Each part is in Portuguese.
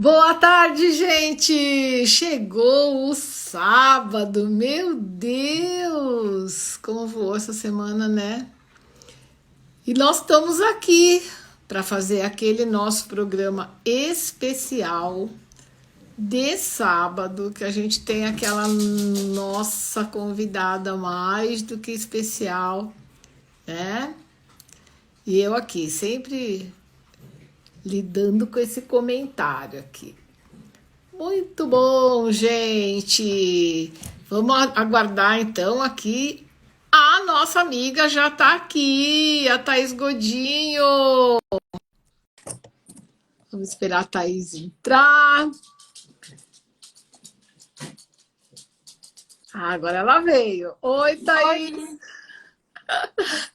Boa tarde, gente! Chegou o sábado, meu Deus! Como voou essa semana, né? E nós estamos aqui para fazer aquele nosso programa especial de sábado, que a gente tem aquela nossa convidada mais do que especial, né? E eu aqui, sempre lidando com esse comentário aqui. Muito bom, gente. Vamos aguardar então aqui. A nossa amiga já tá aqui, a Thaís Godinho. Vamos esperar a Thaís entrar. Ah, agora ela veio. Oi, Thaís. Oi,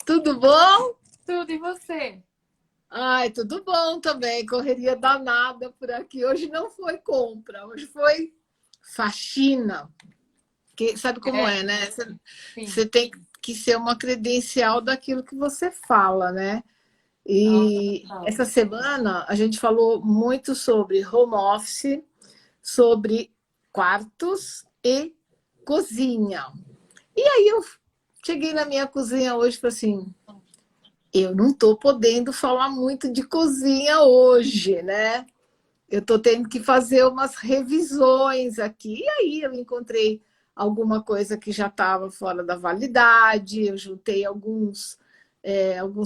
Tudo bom? tudo e você? Ai, tudo bom também. Correria danada por aqui. Hoje não foi compra, hoje foi faxina. Que, sabe como É, é, né? sim. Você tem que ser uma credencial daquilo que você fala, né? Nossa, E total. essa semana a gente falou muito sobre home office, sobre quartos e cozinha. E aí eu cheguei na minha cozinha hoje e falei assim, eu não estou podendo falar muito de cozinha hoje, né? Eu estou tendo que fazer umas revisões aqui. E aí eu encontrei alguma coisa que já estava fora da validade, eu juntei alguns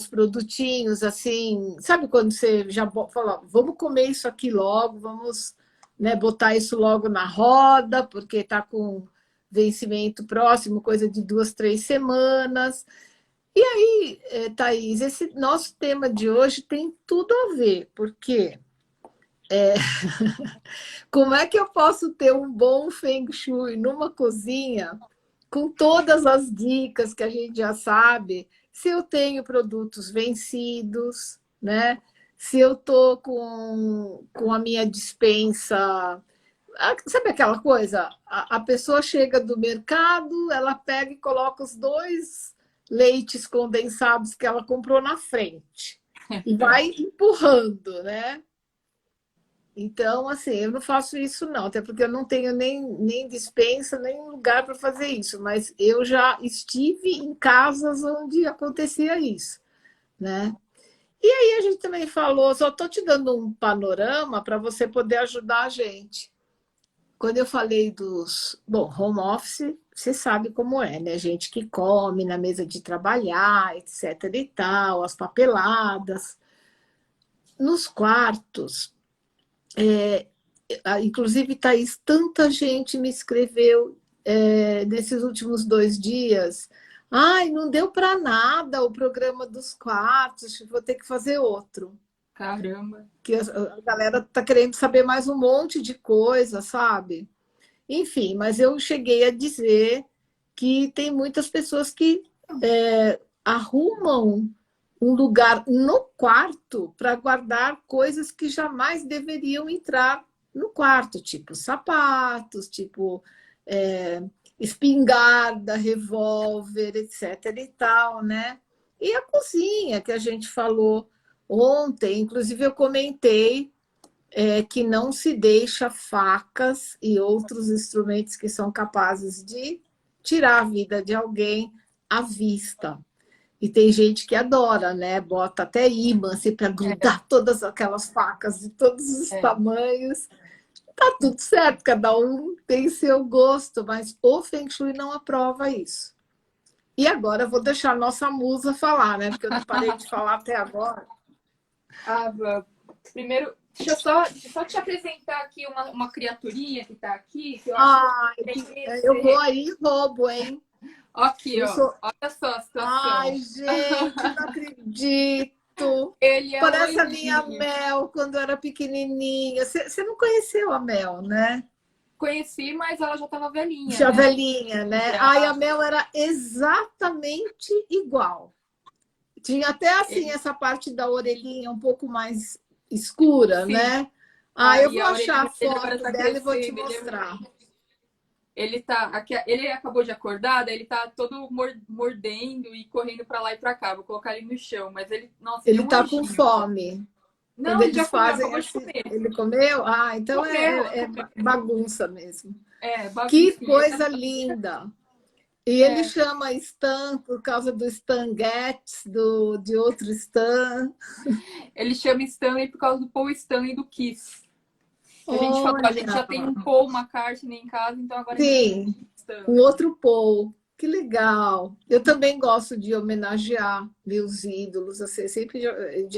produtinhos assim. Sabe quando você já fala, vamos comer isso aqui logo, vamos, né, botar isso logo na roda, porque está com vencimento próximo, coisa de 2, 3 semanas. E aí, Thaís, esse nosso tema de hoje tem tudo a ver, porque como é que eu posso ter um bom Feng Shui numa cozinha com todas as dicas que a gente já sabe, se eu tenho produtos vencidos, né? Se eu tô com a minha dispensa. Sabe aquela coisa? A pessoa chega do mercado, ela pega e coloca os dois leites condensados que ela comprou na frente e vai empurrando, né? Então, assim, eu não faço isso não, até porque eu não tenho nem dispensa, nem lugar para fazer isso, mas eu já estive em casas onde acontecia isso, né? E aí a gente também falou, só estou te dando um panorama para você poder ajudar a gente. Quando eu falei bom, home office, você sabe como é, né? Gente que come na mesa de trabalhar, etc e tal, as papeladas. Nos quartos, inclusive, Thaís, tanta gente me escreveu nesses últimos 2 dias. Ai, não deu para nada o programa dos quartos, vou ter que fazer outro. Caramba. Que a galera está querendo saber mais um monte de coisa, sabe? Enfim, mas eu cheguei a dizer que tem muitas pessoas que arrumam um lugar no quarto para guardar coisas que jamais deveriam entrar no quarto, tipo sapatos, tipo é, espingarda, revólver, etc. e tal, né? E a cozinha que a gente falou ontem, inclusive eu comentei que não se deixa facas e outros instrumentos que são capazes de tirar a vida de alguém à vista. E tem gente que adora, né? Bota até ímã assim, para É, grudar todas aquelas facas de todos os é. tamanhos. Tá tudo certo, cada um tem seu gosto, mas o Feng Shui não aprova isso. E agora eu vou deixar a nossa musa falar, né? Porque eu não parei de falar até agora. Primeiro, deixa eu só te apresentar aqui uma criaturinha que tá aqui, que eu acho que você Ai, vai eu vou conhecer. aí e roubo, hein? Aqui, Não ó. sou. Olha só a Ai, situação. gente, não acredito. Ele é Parece a minha loirinho. Mel quando eu era pequenininha. Você não conheceu a Mel, né? Conheci, mas ela já tava velhinha, Já né? velhinha, né? Ai, a Já. Mel era exatamente igual. Tinha até assim Ele, essa parte da orelhinha um pouco mais escura, sim. né? Ah, eu Aí vou a achar a orelhinha dele agora foto tá dela e vou te crescendo. mostrar. Ele tá aqui, ele acabou de acordar, daí ele tá todo mordendo e correndo pra lá e pra cá. Vou colocar ele no chão, mas ele, nossa, ele é Ele um tá com anjinho. fome. Quando Não, ele já eles comeu, fazem acabou de assim, comer. ele comeu? Ah, então Comeu, é comeu. bagunça mesmo. É, Que baguncinha. coisa linda! E ele É, chama Stan por causa do Stan Getz, de outro Stan. ele chama Stanley por causa do Paul Stanley do Kiss. Que a gente falou, a gente Olha, já tem um Paul McCartney em casa, então agora a gente tem sim, um o Stanley. outro Paul. Que legal. Eu também gosto de homenagear meus ídolos. Assim, sempre,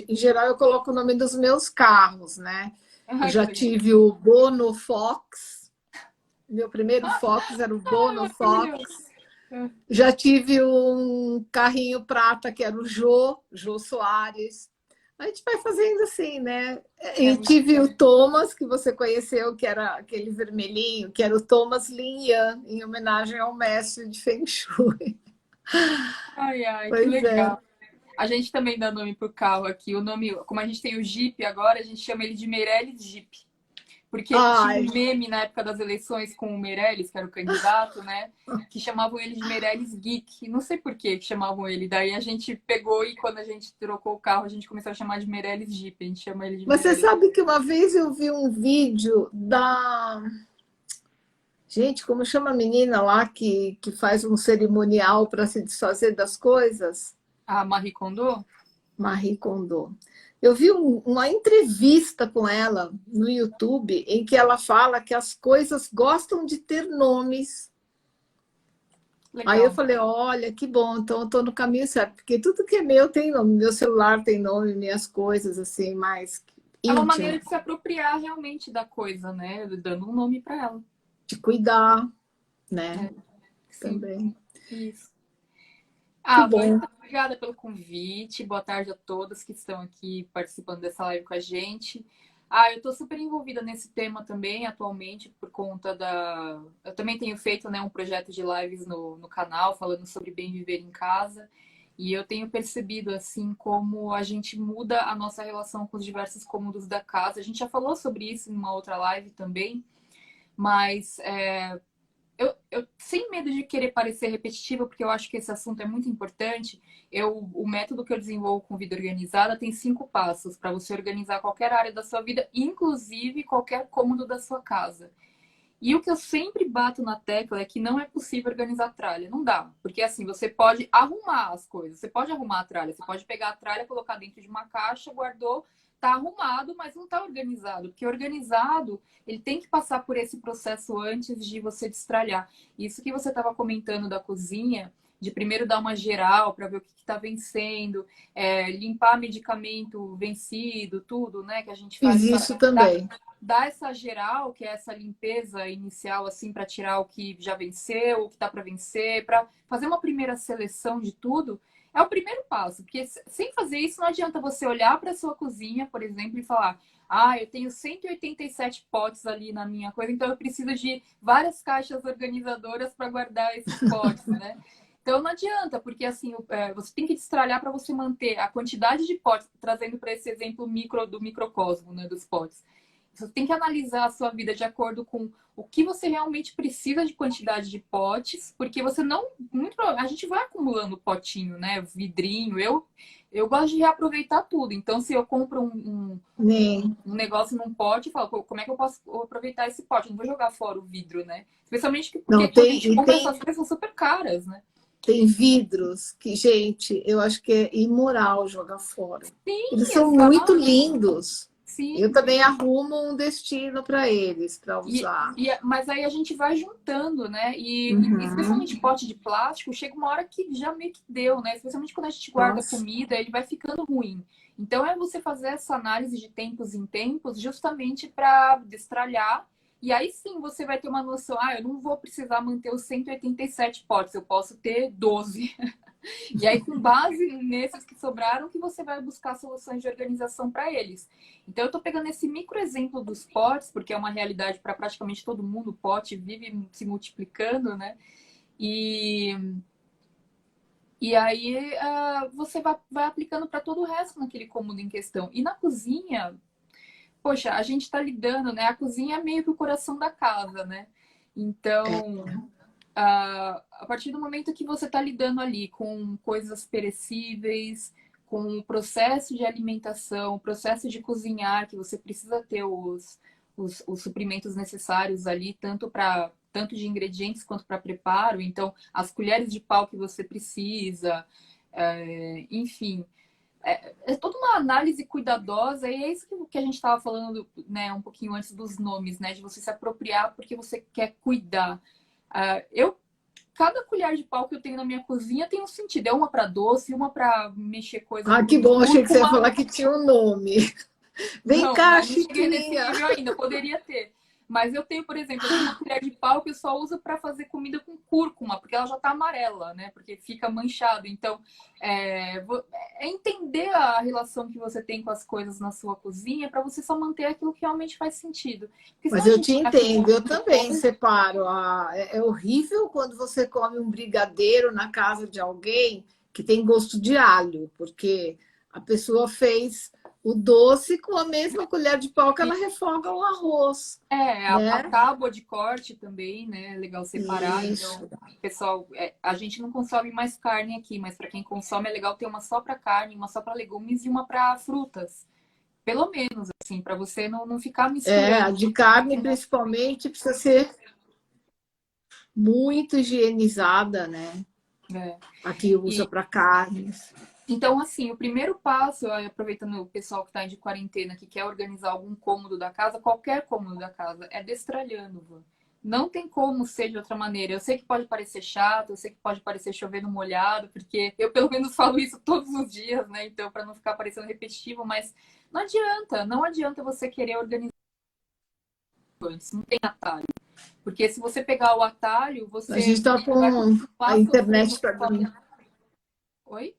em geral, eu coloco o nome dos meus carros, né? Eu Ai, que já legal. tive o Bono Fox. Meu primeiro Fox era o Ai, Bono maravilhoso. Fox. Já tive um carrinho prata que era o Jô Soares. A gente vai fazendo assim, né? É E muito tive legal. o Thomas, que você conheceu, que era aquele vermelhinho, que era o Thomas Lin Yan, em homenagem ao mestre de Feng Shui. Ai, ai, que Pois é. legal. A gente também dá nome pro carro aqui. O nome, como a gente tem o Jeep agora, a gente chama ele de Meirelles Jeep. Porque tinha Ai, um meme na época das eleições com o Meirelles, que era o candidato, né? Que chamavam ele de Meirelles Geek. Não sei por que chamavam ele. Daí a gente pegou e quando a gente trocou o carro, a gente começou a chamar de Meirelles Jeep. A gente chama ele de mas você Meirelles. sabe que uma vez eu vi um vídeo da. Gente, como chama a menina lá que faz um cerimonial para se desfazer das coisas? A Marie Kondo? Marie Kondo. Eu vi uma entrevista com ela no YouTube em que ela fala que as coisas gostam de ter nomes. Aí eu Legal. falei, olha, que bom, então eu estou no caminho certo, porque tudo que é meu tem nome, meu celular tem nome, minhas coisas assim, mais É uma maneira de íntimas, se apropriar realmente da coisa, né? Dando um nome para ela. de cuidar, né? É, sim, Também. isso. Que Ah, Van, bom. então, obrigada pelo convite. Boa tarde a todos que estão aqui participando dessa live com a gente. Ah, eu estou super envolvida nesse tema também atualmente por conta da. Eu também tenho feito, né, um projeto de lives no canal falando sobre bem viver em casa. E eu tenho percebido assim como a gente muda a nossa relação com os diversos cômodos da casa. A gente já falou sobre isso em uma outra live também, mas sem medo de querer parecer repetitiva, porque eu acho que esse assunto é muito importante, o método que eu desenvolvo com vida organizada tem 5 passos para você organizar qualquer área da sua vida, inclusive qualquer cômodo da sua casa. E o que eu sempre bato na tecla é que não é possível organizar a tralha. Não dá. Porque assim, você pode arrumar as coisas. Você pode arrumar a tralha. Você pode pegar a tralha, colocar dentro de uma caixa, guardou, tá arrumado, mas não tá organizado. Porque organizado, ele tem que passar por esse processo antes de você destralhar. Isso que você estava comentando da cozinha, de primeiro dar uma geral para ver o que está vencendo, limpar medicamento vencido, tudo, né? Que a gente Fiz faz isso também. dar essa geral, que é essa limpeza inicial, assim, para tirar o que já venceu, o que está para vencer, para fazer uma primeira seleção de tudo, é o primeiro passo. Porque sem fazer isso, não adianta você olhar para a sua cozinha, por exemplo, e falar: ah, eu tenho 187 potes ali na minha coisa, então eu preciso de várias caixas organizadoras para guardar esses potes, né? Então não adianta, porque assim, você tem que destralhar para você manter a quantidade de potes, trazendo para esse exemplo do microcosmo, né, dos potes. Você tem que analisar a sua vida de acordo com o que você realmente precisa de quantidade de potes, porque você não. A gente vai acumulando potinho, né? Vidrinho. Eu gosto de reaproveitar tudo. Então, se eu compro Nem. um negócio num pote, eu falo: "Pô, como é que eu posso aproveitar esse pote? Eu não vou jogar fora o vidro, né? Especialmente porque Não, quando a gente tem, e compra tem, essas coisas, são super caras, né? tem vidros que, gente, eu acho que é imoral jogar fora. Eles Sim, são muito exato. lindos. Eu Sim. também arrumo um destino para eles, para usar. Mas aí a gente vai juntando, né? E especialmente Uhum. pote de plástico, chega uma hora que já meio que deu, né? Especialmente quando a gente guarda Nossa. comida, ele vai ficando ruim. Então é você fazer essa análise de tempos em tempos, justamente para destralhar. E aí sim você vai ter uma noção: ah, eu não vou precisar manter os 187 potes, eu posso ter 12. E aí, com base nesses que sobraram, que você vai buscar soluções de organização para eles. Então, eu estou pegando esse micro exemplo dos potes, porque é uma realidade para praticamente todo mundo. O pote vive se multiplicando, né? E, e aí você vai aplicando para todo o resto naquele cômodo em questão. E na cozinha, poxa, a gente está lidando, né? A cozinha é meio que o coração da casa, né? Então, a partir do momento que você está lidando ali com coisas perecíveis, com o processo de alimentação, o processo de cozinhar, que você precisa ter os suprimentos necessários ali, tanto de ingredientes quanto para preparo. Então, as colheres de pau que você precisa, enfim. É toda uma análise cuidadosa, e é isso que a gente estava falando, né, um pouquinho antes dos nomes, né, de você se apropriar porque você quer cuidar. Cada colher de pau que eu tenho na minha cozinha tem um sentido. É uma para doce, uma para mexer coisa Ah, com que bom, achei que você ia cúrcuma. falar que tinha um nome. Vem Não, cá, mas não cheguei nesse Chiquinha. nível ainda, poderia ter. Mas eu tenho, por exemplo, eu tenho uma colher de pau que eu só uso para fazer comida com cúrcuma, porque ela já tá amarela, né? Porque fica manchado. Então, é entender a relação que você tem com as coisas na sua cozinha para você só manter aquilo que realmente faz sentido. Porque Mas senão a eu gente te gasta entendo, eu muito também pouco. separo. É horrível quando você come um brigadeiro na casa de alguém que tem gosto de alho, porque a pessoa fez o doce com a mesma colher de pau que ela refoga o arroz, A né? tábua de corte também, né? É legal separar. Isso. Então, pessoal, a gente não consome mais carne aqui, mas para quem consome é legal ter uma só para carne, uma só para legumes e uma para frutas. Pelo menos, assim, para você não ficar A misturando. de carne, principalmente, precisa ser muito higienizada, né? Né? A que usa E para carnes. então, assim, o primeiro passo, aproveitando o pessoal que está de quarentena, que quer organizar algum cômodo da casa, qualquer cômodo da casa, é destralhando, Van. Não tem como ser de outra maneira. Eu sei que pode parecer chato, eu sei que pode parecer chovendo molhado, porque eu pelo menos falo isso todos os dias, né? Então, para não ficar parecendo repetitivo, mas não adianta você querer organizar antes, não tem atalho. Porque se você pegar o atalho, A gente você está vai com a continuar internet sofrendo. está dando. Oi?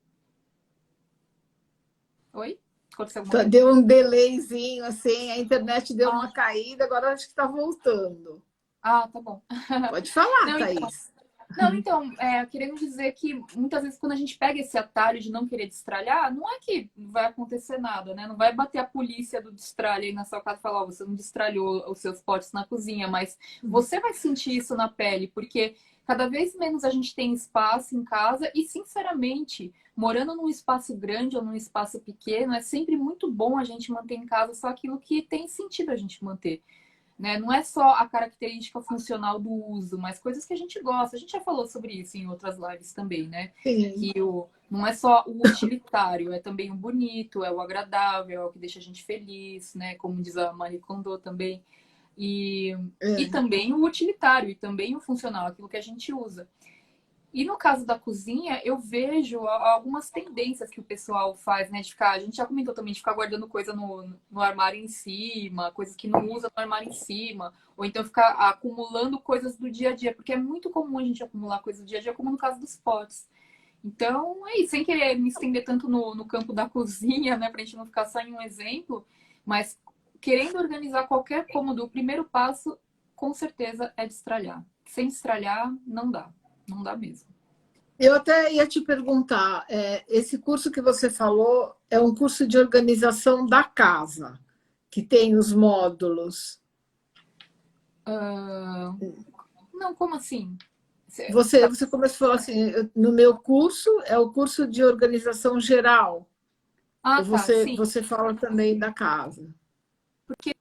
Oi? Aconteceu alguma Tá, coisa? deu um delayzinho, assim, a internet deu Ah, uma caída, agora acho que está voltando. tá bom. Pode falar, Não, então, Thaís. querendo dizer que muitas vezes quando a gente pega esse atalho de não querer destralhar, não é que vai acontecer nada, né? Não vai bater a polícia do destralhe aí na sua casa e falar, você não destralhou os seus potes na cozinha, mas você vai sentir isso na pele, porque cada vez menos a gente tem espaço em casa e, sinceramente, morando num espaço grande ou num espaço pequeno, é sempre muito bom a gente manter em casa só aquilo que tem sentido a gente manter, né? Não é só a característica funcional do uso, mas coisas que a gente gosta. A gente já falou sobre isso em outras lives também, né? Sim. Que não é só o utilitário, é também o bonito, é o agradável, é o que deixa a gente feliz, né? Como diz a Marie Kondo também. E É. também o utilitário, e também o funcional, aquilo que a gente usa. E no caso da cozinha, eu vejo algumas tendências que o pessoal faz, né? De ficar, a gente já comentou também, de ficar guardando coisa no armário em cima, coisas que não usa no armário em cima, ou então ficar acumulando coisas do dia a dia, porque é muito comum a gente acumular coisas do dia a dia, como no caso dos potes. Então, é isso, sem querer me estender tanto no campo da cozinha, né? Pra gente não ficar só em um exemplo, mas querendo organizar qualquer cômodo, o primeiro passo, com certeza, é destralhar. Sem destralhar, não dá. Não dá mesmo. Eu até ia te perguntar, esse curso que você falou é um curso de organização da casa, que tem os módulos. Não, como assim? Você começou assim, no meu curso é o curso de organização geral, ou Tá, sim. você fala também da casa? Porque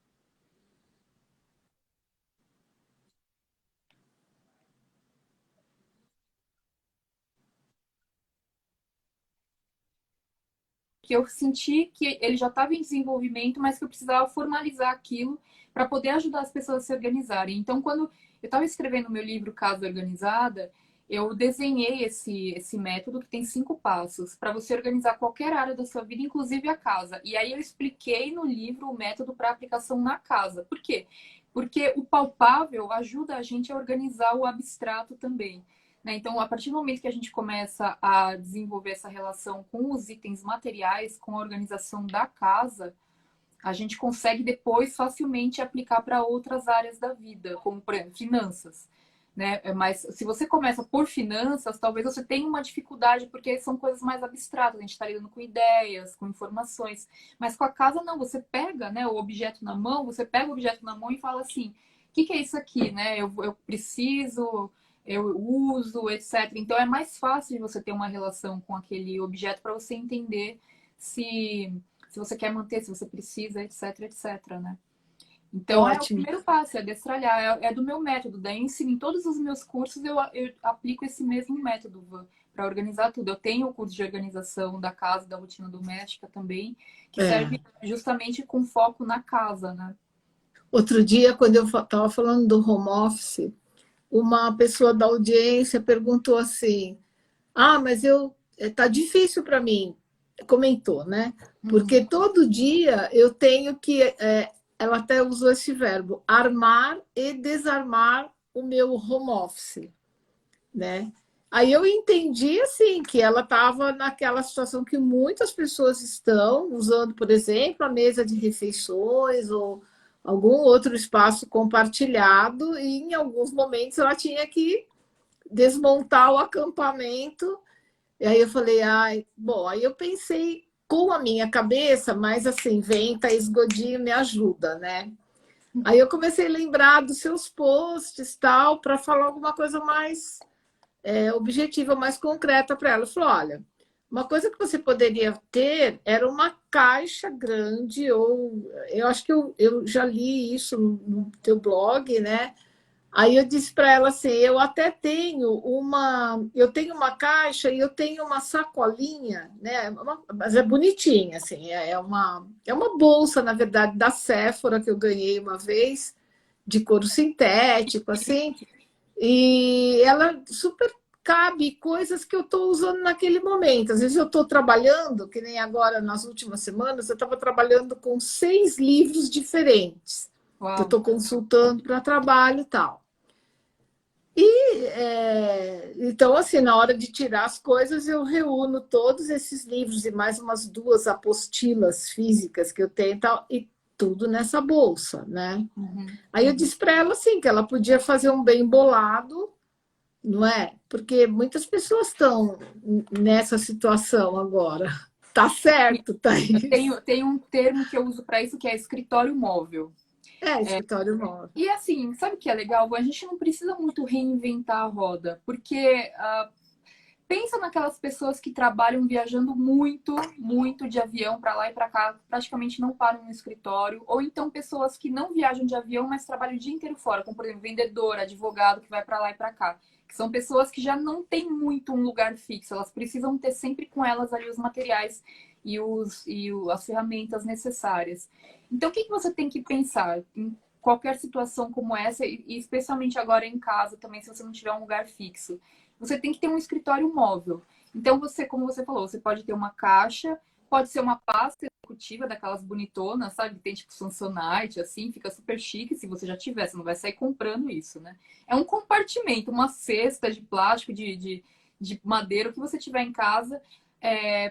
eu senti que ele já estava em desenvolvimento, mas que eu precisava formalizar aquilo para poder ajudar as pessoas a se organizarem. Então, quando eu estava escrevendo meu livro Casa Organizada, eu desenhei esse método que tem 5 passos para você organizar qualquer área da sua vida, inclusive a casa. E aí eu expliquei no livro o método para aplicação na casa. Por quê? Porque o palpável ajuda a gente a organizar o abstrato também. Né? Então, a partir do momento que a gente começa a desenvolver essa relação com os itens materiais, com a organização da casa, a gente consegue depois facilmente aplicar para outras áreas da vida, como, por exemplo, finanças. Né? Mas se você começa por finanças, talvez você tenha uma dificuldade, porque são coisas mais abstratas, a gente está lidando com ideias, com informações. Mas com a casa, não, você pega, né, o objeto na mão, você pega o objeto na mão e fala assim: o que é isso aqui? Né? Eu preciso, eu uso, etc. Então é mais fácil de você ter uma relação com aquele objeto para você entender, se você quer manter, se você precisa, etc, etc, né? Então, é o Ótimo. primeiro passo, é destralhar, é do meu método. Daí, eu ensino em todos os meus cursos, eu aplico esse mesmo método para organizar tudo. Eu tenho o curso de organização da casa, da rotina doméstica também, que É. serve justamente com foco na casa, né? Outro dia, quando eu estava falando do home office, uma pessoa da audiência perguntou assim: ah, mas tá difícil para mim. Comentou, né? Porque Uhum. todo dia eu tenho que. Ela até usou esse verbo, armar e desarmar o meu home office, né? Aí eu entendi assim que ela estava naquela situação que muitas pessoas estão usando, por exemplo, a mesa de refeições ou algum outro espaço compartilhado, e em alguns momentos ela tinha que desmontar o acampamento. E aí eu falei, ai, bom, aí eu pensei com a minha cabeça, mas assim, vem Thaís Godinho me ajuda, né? Aí eu comecei a lembrar dos seus posts tal, para falar alguma coisa mais objetiva, mais concreta para ela. Eu falei, olha, uma coisa que você poderia ter era uma caixa grande, ou eu acho que eu já li isso no teu blog, né? Aí eu disse para ela assim, eu tenho uma caixa e eu tenho uma sacolinha, né? Mas é bonitinha, assim, é uma bolsa, na verdade, da Sephora que eu ganhei uma vez, de couro sintético, assim, e ela super cabe coisas que eu estou usando naquele momento. Às vezes eu estou trabalhando, que nem agora nas últimas semanas, eu estava trabalhando com 6 livros diferentes, que eu Uau. estou consultando para trabalho e tal. E então, assim, na hora de tirar as coisas, eu reúno todos esses livros e mais umas 2 apostilas físicas que eu tenho e tudo nessa bolsa, né? Uhum. Aí eu disse para ela assim que ela podia fazer um bem bolado, não é? Porque muitas pessoas estão nessa situação agora. Tá certo, Eu Thaís? tenho um termo que eu uso para isso que é escritório móvel. Escritório móvel. E assim, sabe o que é legal? A gente não precisa muito reinventar a roda, porque pensa naquelas pessoas que trabalham viajando muito, muito de avião para lá e para cá, praticamente não param no escritório, ou então pessoas que não viajam de avião, mas trabalham o dia inteiro fora, como por exemplo, vendedor, advogado que vai para lá e para cá, que são pessoas que já não têm muito um lugar fixo, elas precisam ter sempre com elas ali os materiais as ferramentas necessárias. Então, o que você tem que pensar em qualquer situação como essa, e especialmente agora em casa também, se você não tiver um lugar fixo? Você tem que ter um escritório móvel. Então, você, como você falou, você pode ter uma caixa, pode ser uma pasta executiva daquelas bonitonas, sabe? Tem tipo Samsonite, assim, fica super chique se você já tiver, você não vai sair comprando isso, né? É um compartimento, uma cesta de plástico, de madeira, o que você tiver em casa.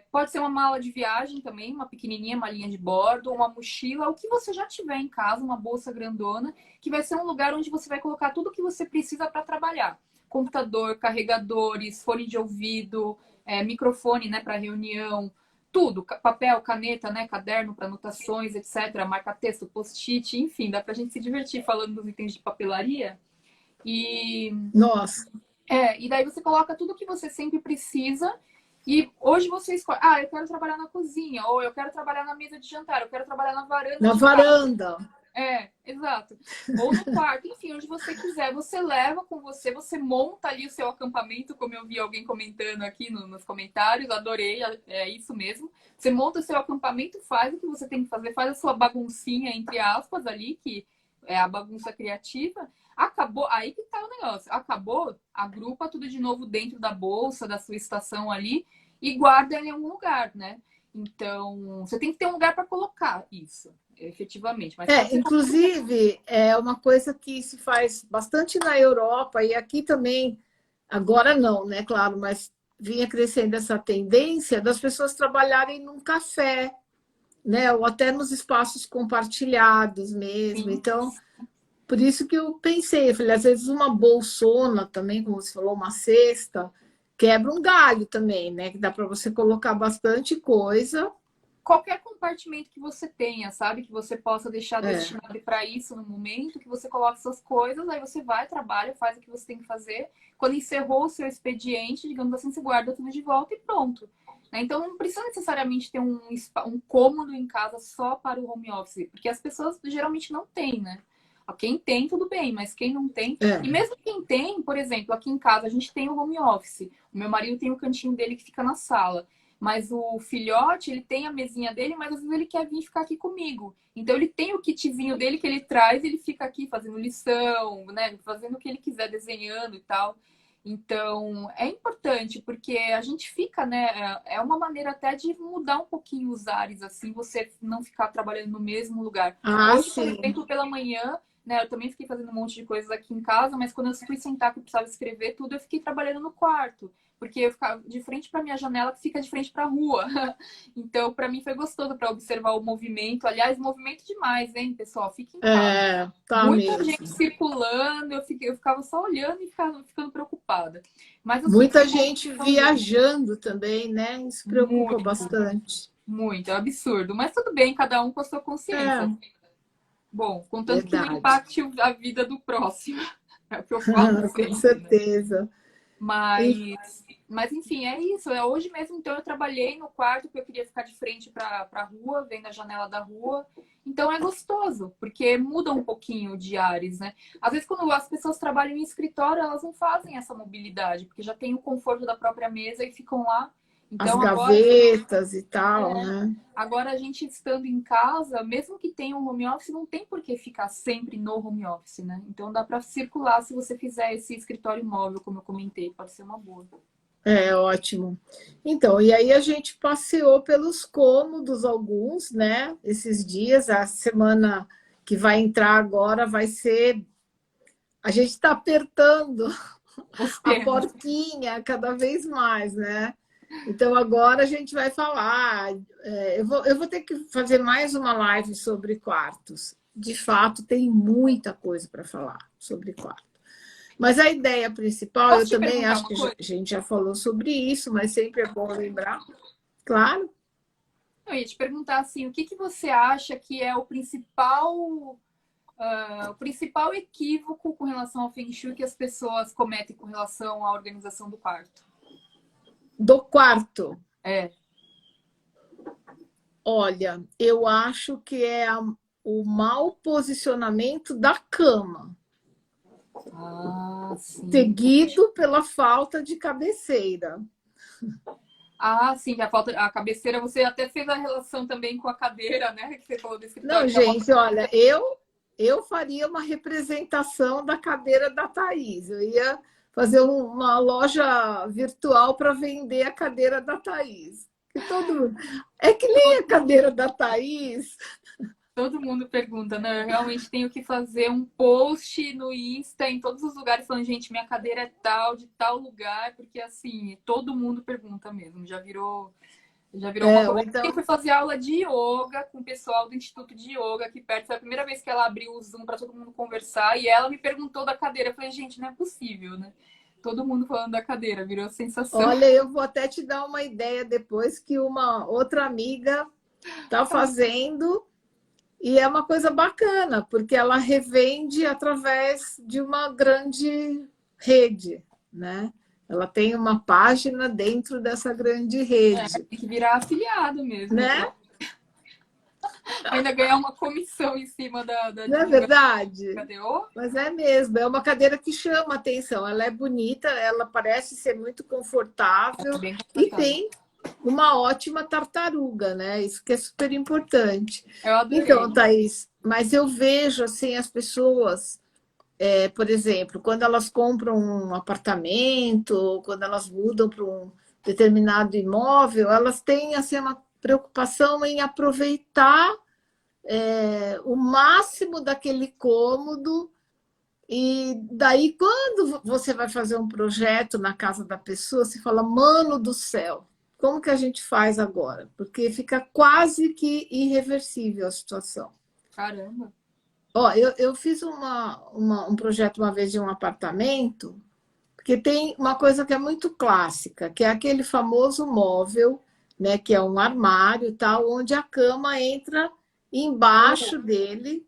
Pode ser uma mala de viagem também, uma pequenininha, uma linha de bordo, uma mochila, o que você já tiver em casa, uma bolsa grandona, que vai ser um lugar onde você vai colocar tudo o que você precisa para trabalhar. Computador, carregadores, fone de ouvido, microfone, né, para reunião, tudo, papel, caneta, né, caderno para anotações, etc., marca-texto, post-it, enfim, dá para a gente se divertir falando dos itens de papelaria. E Nossa, e daí você coloca tudo que você sempre precisa. E hoje você escolhe, eu quero trabalhar na cozinha, ou eu quero trabalhar na mesa de jantar, eu quero trabalhar na varanda na de casa. varanda. Exato. Ou no quarto, enfim, onde você quiser. Você leva com você, você monta ali o seu acampamento, como eu vi alguém comentando aqui nos comentários, adorei, é isso mesmo. Você monta o seu acampamento, faz o que você tem que fazer, faz a sua baguncinha, entre aspas, ali, que é a bagunça criativa. Acabou, aí que tá o negócio. Acabou, agrupa tudo de novo dentro da bolsa, da sua estação ali, e guarda em algum lugar, né? Então, você tem que ter um lugar para colocar isso, efetivamente. Mas pode ser qualquer lugar. Inclusive, é uma coisa que se faz bastante na Europa e aqui também, agora não, né, claro, mas vinha crescendo essa tendência das pessoas trabalharem num café, né, ou até nos espaços compartilhados mesmo. Sim. Então, por isso que eu pensei, eu falei, às vezes uma bolsona também, como você falou, uma cesta, quebra um galho também, né, que dá para você colocar bastante coisa. Qualquer compartimento que você tenha, sabe? Que você possa deixar É, destinado para isso no momento, que você coloque suas coisas, aí você vai, trabalha, faz o que você tem que fazer. Quando encerrou o seu expediente, digamos assim, você guarda tudo de volta e pronto. né? Então, não precisa necessariamente ter um cômodo em casa só para o home office, porque as pessoas geralmente não têm, né? Quem tem, tudo bem, mas quem não tem... É. E mesmo quem tem, por exemplo, aqui em casa a gente tem o home office. O meu marido tem o cantinho dele que fica na sala. Mas o filhote, ele tem a mesinha dele, mas às vezes ele quer vir ficar aqui comigo. Então ele tem o kitzinho dele que ele traz, ele fica aqui fazendo lição, né? Fazendo o que ele quiser, desenhando e tal. Então, é importante, porque a gente fica, né? É uma maneira até de mudar um pouquinho os ares, assim, você não ficar trabalhando no mesmo lugar. Ah, Hoje, por sim. exemplo, pela manhã, né? Eu também fiquei fazendo um monte de coisas aqui em casa, mas quando eu fui sentar que eu precisava escrever tudo, eu fiquei trabalhando no quarto. Porque eu ficava de frente para minha janela, que fica de frente para a rua. Então, para mim foi gostoso para observar o movimento. Aliás, movimento demais, hein, pessoal? Fique em casa. É, tá Muita gente mesmo. circulando, eu ficava só olhando e ficando preocupada. Mas eu Muita senti uma gente evolução grande. viajando também, né? Isso preocupa Muito, bastante. muito. É um absurdo. Mas tudo bem, cada um com a sua consciência. É, Bom, contanto que não verdade. impacte a vida do próximo. É o que eu falo Com sempre, né? certeza. E- Mas enfim, é isso. Hoje mesmo, então, eu trabalhei no quarto porque eu queria ficar de frente para a rua, vendo a janela da rua. Então é gostoso, porque muda um pouquinho de ares, né? Às vezes, quando as pessoas trabalham em escritório, elas não fazem essa mobilidade, porque já tem o conforto da própria mesa e ficam lá. As Então, agora, gavetas e tal, né? agora a gente estando em casa, mesmo que tenha um home office, não tem por que ficar sempre no home office, né? Então dá para circular se você fizer esse escritório móvel, como eu comentei, pode ser uma boa. É ótimo. Então, e aí a gente passeou pelos cômodos alguns, né? Esses dias, a semana que vai entrar agora vai ser. A gente está apertando Os a temas. porquinha cada vez mais, né? Então agora a gente vai falar. Eu vou ter que fazer mais uma live sobre quartos. De fato, tem muita coisa para falar sobre quarto. Mas a ideia principal, eu Posso te também perguntar acho uma que coisa? a gente já falou sobre isso, mas sempre é bom lembrar. Claro, Eu ia te perguntar assim, o que que você acha que é o principal equívoco com relação ao Feng Shui que as pessoas cometem com relação à organização do quarto? do quarto. É. Olha, eu acho que é o mau posicionamento da cama, Ah, sim. seguido pela falta de cabeceira. Ah, sim, a falta, a cabeceira, você até fez a relação também com a cadeira, né? Que você falou do Não, escritório, que é uma gente, olha, eu faria uma representação da cadeira da Thaís. Eu ia fazer uma loja virtual para vender a cadeira da Thaís. Que todo mundo... É que nem a cadeira da Thaís. todo mundo pergunta, né? Eu realmente tenho que fazer um post no Insta, em todos os lugares, falando, gente, minha cadeira é tal, de tal lugar, porque assim, todo mundo pergunta mesmo, já virou uma Ou coisa. Eu então, fui fazer aula de yoga com o pessoal do Instituto de Yoga aqui perto. Foi a primeira vez que ela abriu o Zoom para todo mundo conversar e ela me perguntou da cadeira. Eu falei, gente, não é possível, né? Todo mundo falando da cadeira, virou sensação. olha, eu vou até te dar uma ideia depois que uma outra amiga está fazendo e é uma coisa bacana, porque ela revende através de uma grande rede, né? Ela tem uma página dentro dessa grande rede, Tem que virar afiliado mesmo, né? ainda ganhar uma comissão em cima da Não é divulgação verdade? da KDO. Mas é mesmo, é uma cadeira que chama atenção. Ela é bonita, ela parece ser muito É confortável bem e confortável. tem uma ótima tartaruga, né? Isso que é super importante. Eu Então, adorei. Thaís, mas eu vejo assim as pessoas, por exemplo, quando elas compram um apartamento, ou quando elas mudam para um determinado imóvel, elas têm assim uma preocupação em aproveitar o máximo daquele cômodo. E daí, quando você vai fazer um projeto na casa da pessoa, você fala, mano do céu, como que a gente faz agora? Porque fica quase que irreversível a situação. Caramba. Ó, eu fiz um projeto uma vez de um apartamento, porque tem uma coisa que é muito clássica, que é aquele famoso móvel, né, que é um armário, tal, onde a cama entra embaixo dele.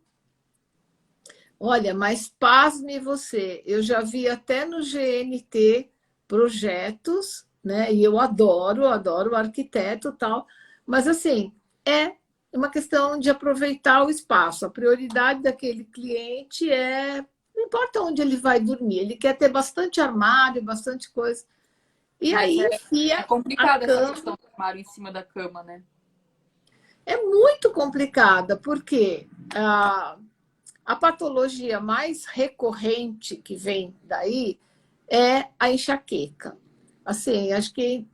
Olha, mas pasme você, eu já vi até no GNT projetos né? E eu adoro o arquiteto e tal, mas assim, é uma questão de aproveitar o espaço. A prioridade daquele cliente é, não importa onde ele vai dormir, ele quer ter bastante armário, bastante coisa. E Mas aí é enfia a complicado essa cama. questão do armário em cima da cama, né? É muito complicada, porque a patologia mais recorrente que vem daí é a enxaqueca. Assim, acho que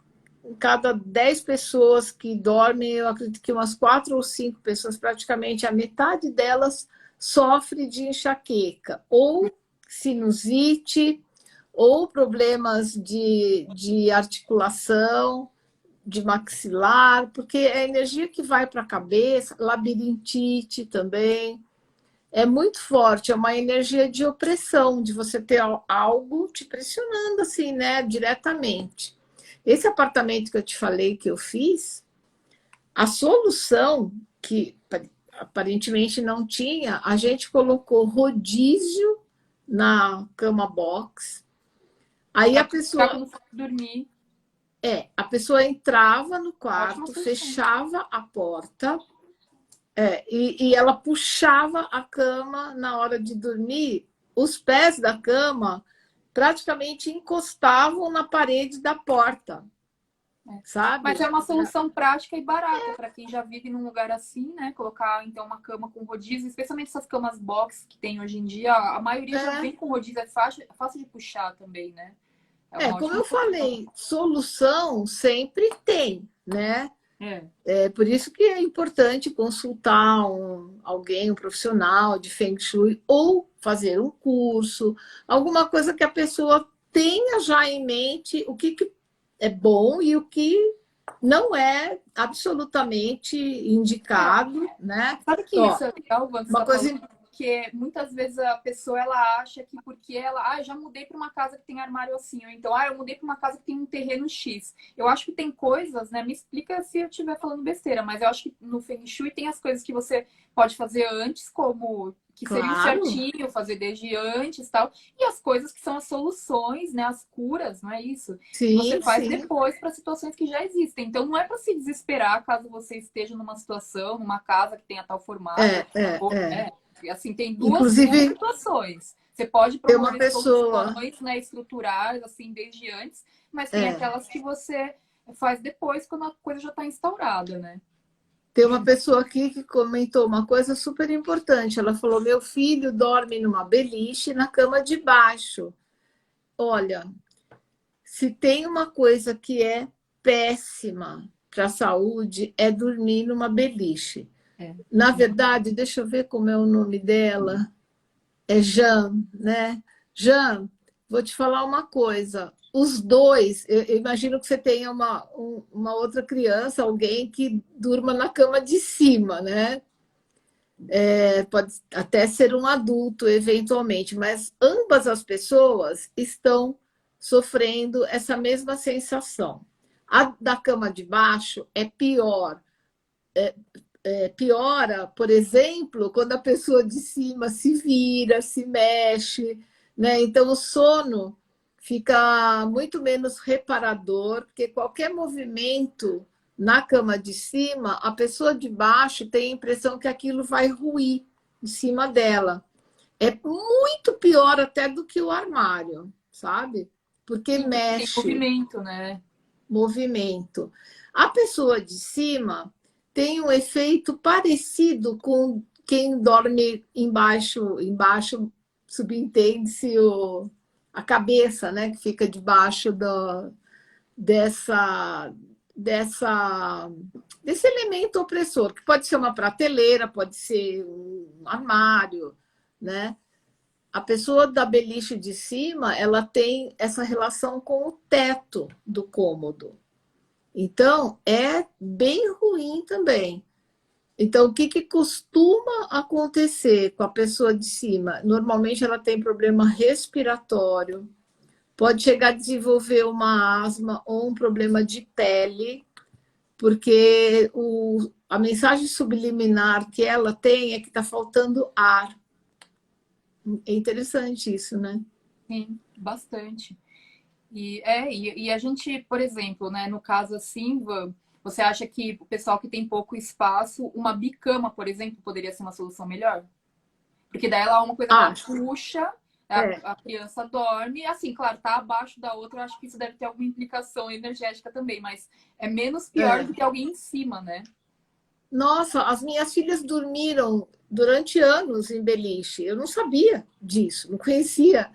em cada 10 pessoas que dormem, eu acredito que umas 4 ou 5 pessoas, praticamente a metade delas, sofre de enxaqueca, ou sinusite, ou problemas de articulação, de maxilar, porque é a energia que vai para a cabeça, labirintite também. É muito forte, é uma energia de opressão, de você ter algo te pressionando assim, né, diretamente. Esse apartamento que eu te falei que eu fiz, a solução que aparentemente não tinha, a gente colocou rodízio na cama box. Aí Dá pra ficar quando for dormir. a pessoa entrava no Ótima quarto, solução. fechava a porta, e ela puxava a cama na hora de dormir, os pés da cama praticamente encostavam na parede da porta, É. Mas sabe? é uma solução prática e barata para quem já vive num lugar assim, né? Colocar então uma cama com rodízio, especialmente essas camas box que tem hoje em dia, a maioria já É, vem com rodízio, é fácil de puxar também, né? É uma como ótima eu solução. falei, solução sempre tem, né? É. É por isso que é importante consultar alguém, um profissional de Feng Shui, ou fazer um curso, alguma coisa que a pessoa tenha já em mente o que é bom e o que não é absolutamente É. indicado, né? Sabe que Então, isso ó, é legal, Wanda, você uma está falando? coisa. Porque muitas vezes a pessoa ela acha que porque ela, já mudei para uma casa que tem armário assim, ou então, eu mudei para uma casa que tem um terreno X. Eu acho que tem coisas, né? Me explica se eu estiver falando besteira, mas eu acho que no Feng Shui tem as coisas que você pode fazer antes, como que seria o Claro, certinho, fazer desde antes, tal, e as coisas que são as soluções, né? As curas, não é isso? Que você sim, faz sim. depois para situações que já existem. Então não é para se desesperar caso você esteja numa situação, numa casa que tenha tal formato, É. assim, tem duas Inclusive, situações. Você pode tem uma promover pessoa. soluções, né, estruturais, assim, desde antes, mas tem É, aquelas que você faz depois, quando a coisa já está instaurada, né? Tem uma pessoa aqui que comentou uma coisa super importante. Ela falou: meu filho dorme numa beliche na cama de baixo. Olha, se tem uma coisa que é péssima para a saúde, é dormir numa beliche. É. Na verdade, deixa eu ver como é o nome dela. É Jean, né? Jean, vou te falar uma coisa. Os dois, eu imagino que você tenha uma outra criança, alguém que durma na cama de cima, né? Pode até ser um adulto, eventualmente, mas ambas as pessoas estão sofrendo essa mesma sensação. A da cama de baixo é pior. Piora, por exemplo, quando a pessoa de cima se vira, se mexe, né? Então o sono fica muito menos reparador, porque qualquer movimento na cama de cima, a pessoa de baixo tem a impressão que aquilo vai ruir em cima dela. É muito pior até do que o armário, sabe? Porque Sim, porque tem mexe, movimento, né? movimento. A pessoa de cima tem um efeito parecido com quem dorme embaixo, embaixo subentende-se a cabeça, né, que fica debaixo dessa, dessa, desse elemento opressor, que pode ser uma prateleira, pode ser um armário, né? A pessoa da beliche de cima, ela tem essa relação com o teto do cômodo. Então, é bem ruim também. Então, o que costuma acontecer com a pessoa de cima? Normalmente, ela tem problema respiratório, pode chegar a desenvolver uma asma ou um problema de pele, porque a mensagem subliminar que ela tem é que está faltando ar. É interessante isso, né? Sim, bastante. E a gente, por exemplo, né, no caso assim, você acha que o pessoal que tem pouco espaço, uma bicama, por exemplo, poderia ser uma solução melhor? Porque daí ela é uma coisa que ela Acho. puxa, É, a criança dorme, assim, claro, tá abaixo da outra, eu acho que isso deve ter alguma implicação energética também, mas é menos pior é. do que alguém em cima, né? Nossa, as minhas filhas dormiram durante anos em beliche. Eu não sabia disso, não conhecia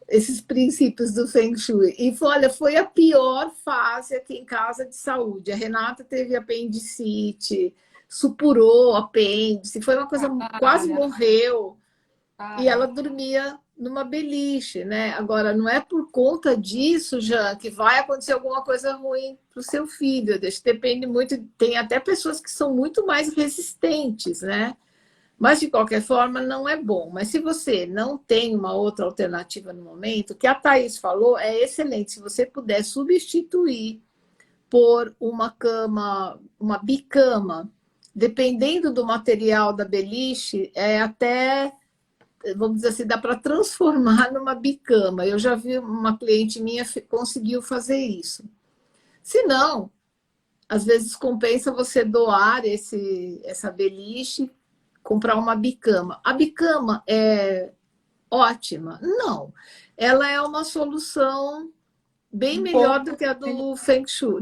esses princípios do Feng Shui. E olha, foi a pior fase aqui em casa de saúde. A Renata teve apendicite, supurou apêndice, foi uma coisa, quase Cara, morreu. E cara. ela dormia numa beliche, né? Agora, não é por conta disso, Jean, que vai acontecer alguma coisa ruim para o seu filho. Isso depende muito. Tem até pessoas que são muito mais resistentes, né? Mas, de qualquer forma, não é bom. Mas se você não tem uma outra alternativa no momento, o que a Thaís falou é excelente. Se você puder substituir por uma cama, uma bicama, dependendo do material da beliche, é até, vamos dizer assim, dá para transformar numa bicama. Eu já vi uma cliente minha conseguiu fazer isso. Se não, às vezes compensa você doar essa beliche, comprar uma bicama. A bicama é ótima? Não. Ela é uma solução bem Um melhor pouco do que a melhor do Feng Shui,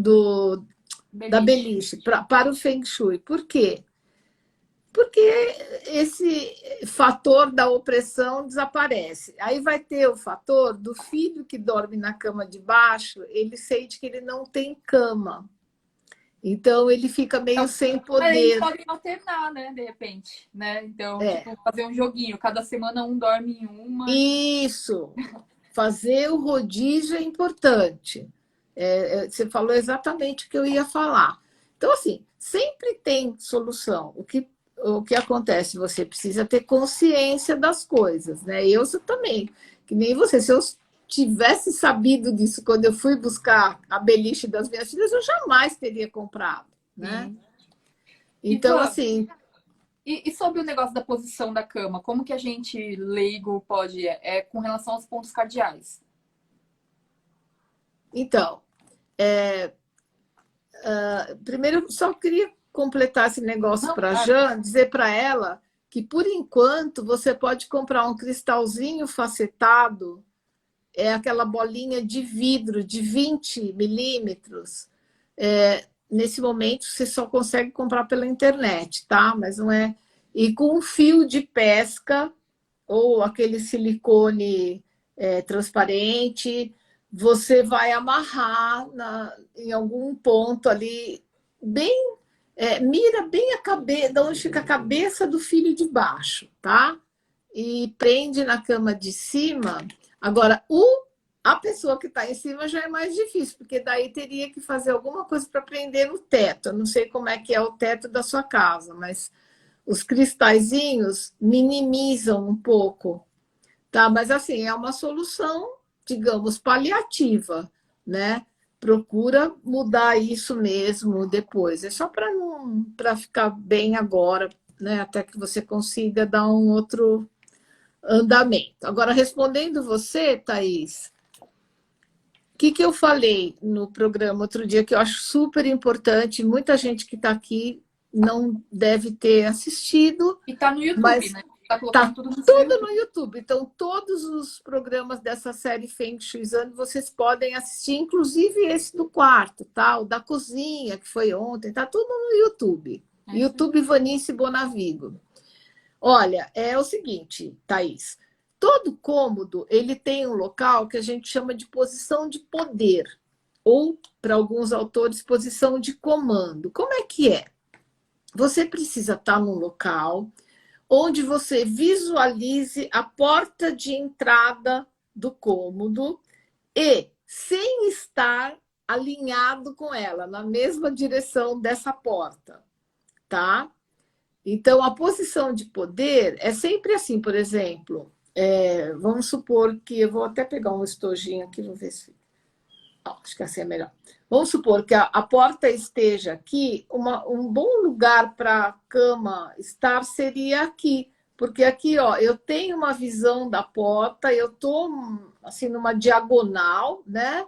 da beliche. beliche, para o Feng Shui. Por quê? Porque esse fator da opressão desaparece. Aí vai ter o fator do filho que dorme na cama de baixo, ele sente que ele não tem cama. Então ele fica meio Então, sem mas eles poder. podem alternar, né, de repente, né? Então, É, tipo, fazer um joguinho. Cada semana um dorme em uma. isso. Fazer o rodízio é importante. Você falou exatamente o que eu ia falar. Então, assim, sempre tem solução. O que acontece? Você precisa ter consciência das coisas, né? Eu também, que nem você. Se eu tivesse sabido disso quando eu fui buscar a beliche das minhas filhas, eu jamais teria comprado, né? Sim. Então, Ivan, assim, e sobre o negócio da posição da cama, como que a gente, leigo, pode. Com relação aos pontos cardeais? então, primeiro, eu só queria completar esse negócio Não, para a claro. Jan, dizer para ela que, por enquanto, você pode comprar um cristalzinho facetado, é aquela bolinha de vidro de 20 milímetros. Nesse momento, você só consegue comprar pela internet, tá? Mas não é. E com um fio de pesca, ou aquele silicone transparente, você vai amarrar em algum ponto ali, bem, mira bem a cabeça, de onde fica a cabeça do filho de baixo, tá? E prende na cama de cima. Agora, a pessoa que está em cima já é mais difícil, porque daí teria que fazer alguma coisa para prender no teto. Eu não sei como é que é o teto da sua casa, mas os cristalzinhos minimizam um pouco, tá? Mas assim, é uma solução, digamos, paliativa, né? Procura mudar isso mesmo depois. É só para ficar bem agora, né? Até que você consiga dar um outro andamento. Agora, respondendo você, Thaís, o que eu falei no programa outro dia que eu acho super importante, muita gente que está aqui não deve ter assistido, E tá no YouTube, mas né? Tá colocando tá tudo no seu tudo YouTube. no YouTube. Então, todos os programas dessa série Feng Shuizano vocês podem assistir, inclusive esse do quarto, tá? O da cozinha, que foi ontem, tá tudo no YouTube. É isso aí. YouTube Vanice Bonavigo. Olha, é o seguinte, Thaís. Todo cômodo ele tem um local que a gente chama de posição de poder, ou, para alguns autores, posição de comando. Como é que é? Você precisa estar num local onde você visualize a porta de entrada do cômodo e sem estar alinhado com ela, na mesma direção dessa porta, tá? Então, a posição de poder é sempre assim, por exemplo, vamos supor que eu vou até pegar um estojinho aqui, vou ver se. Acho que assim é melhor. Vamos supor que a porta esteja aqui, um bom lugar para a cama estar seria aqui, Porque aqui, ó, eu tenho uma visão da porta, eu tô assim numa diagonal, né?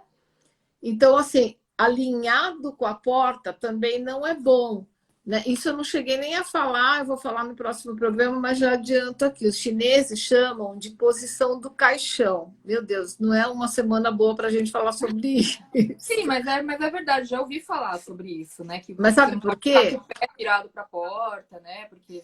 Então, assim, alinhado com a porta também não é bom, né? Isso eu não cheguei nem a falar, eu vou falar no próximo programa, mas já adianto aqui. Os chineses chamam de posição do caixão. Meu Deus, não é uma semana boa para a gente falar sobre Sim, isso. mas é verdade, já ouvi falar sobre isso, né? Que Mas você sabe não por pode estar com quê? o pé virado para a porta, né? Porque.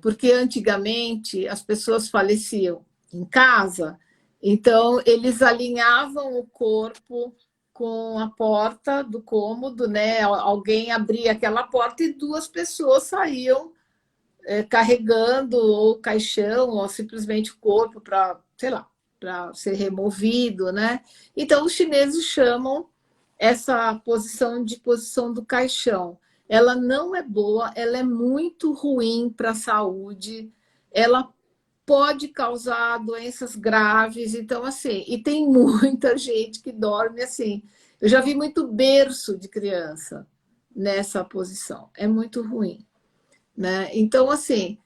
Porque antigamente as pessoas faleciam em casa, então eles alinhavam o corpo com a porta do cômodo, né? Alguém abria aquela porta e duas pessoas saíam carregando ou caixão ou simplesmente o corpo para, sei lá, para ser removido, né? Então os chineses chamam essa posição de posição do caixão. Ela não é boa, ela é muito ruim para a saúde, ela pode causar doenças graves, então assim, e tem muita gente que dorme assim. Eu já vi muito berço de criança nessa posição, é muito ruim, né? Então assim,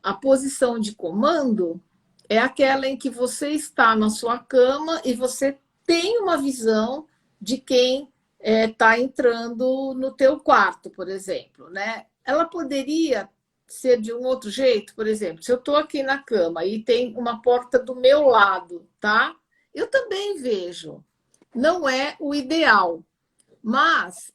a posição de comando é aquela em que você está na sua cama e você tem uma visão de quem está entrando no teu quarto, por exemplo, né? Ela poderia ser de um outro jeito, por exemplo, se eu estou aqui na cama e tem uma porta do meu lado, tá? Eu também vejo. Não é o ideal, mas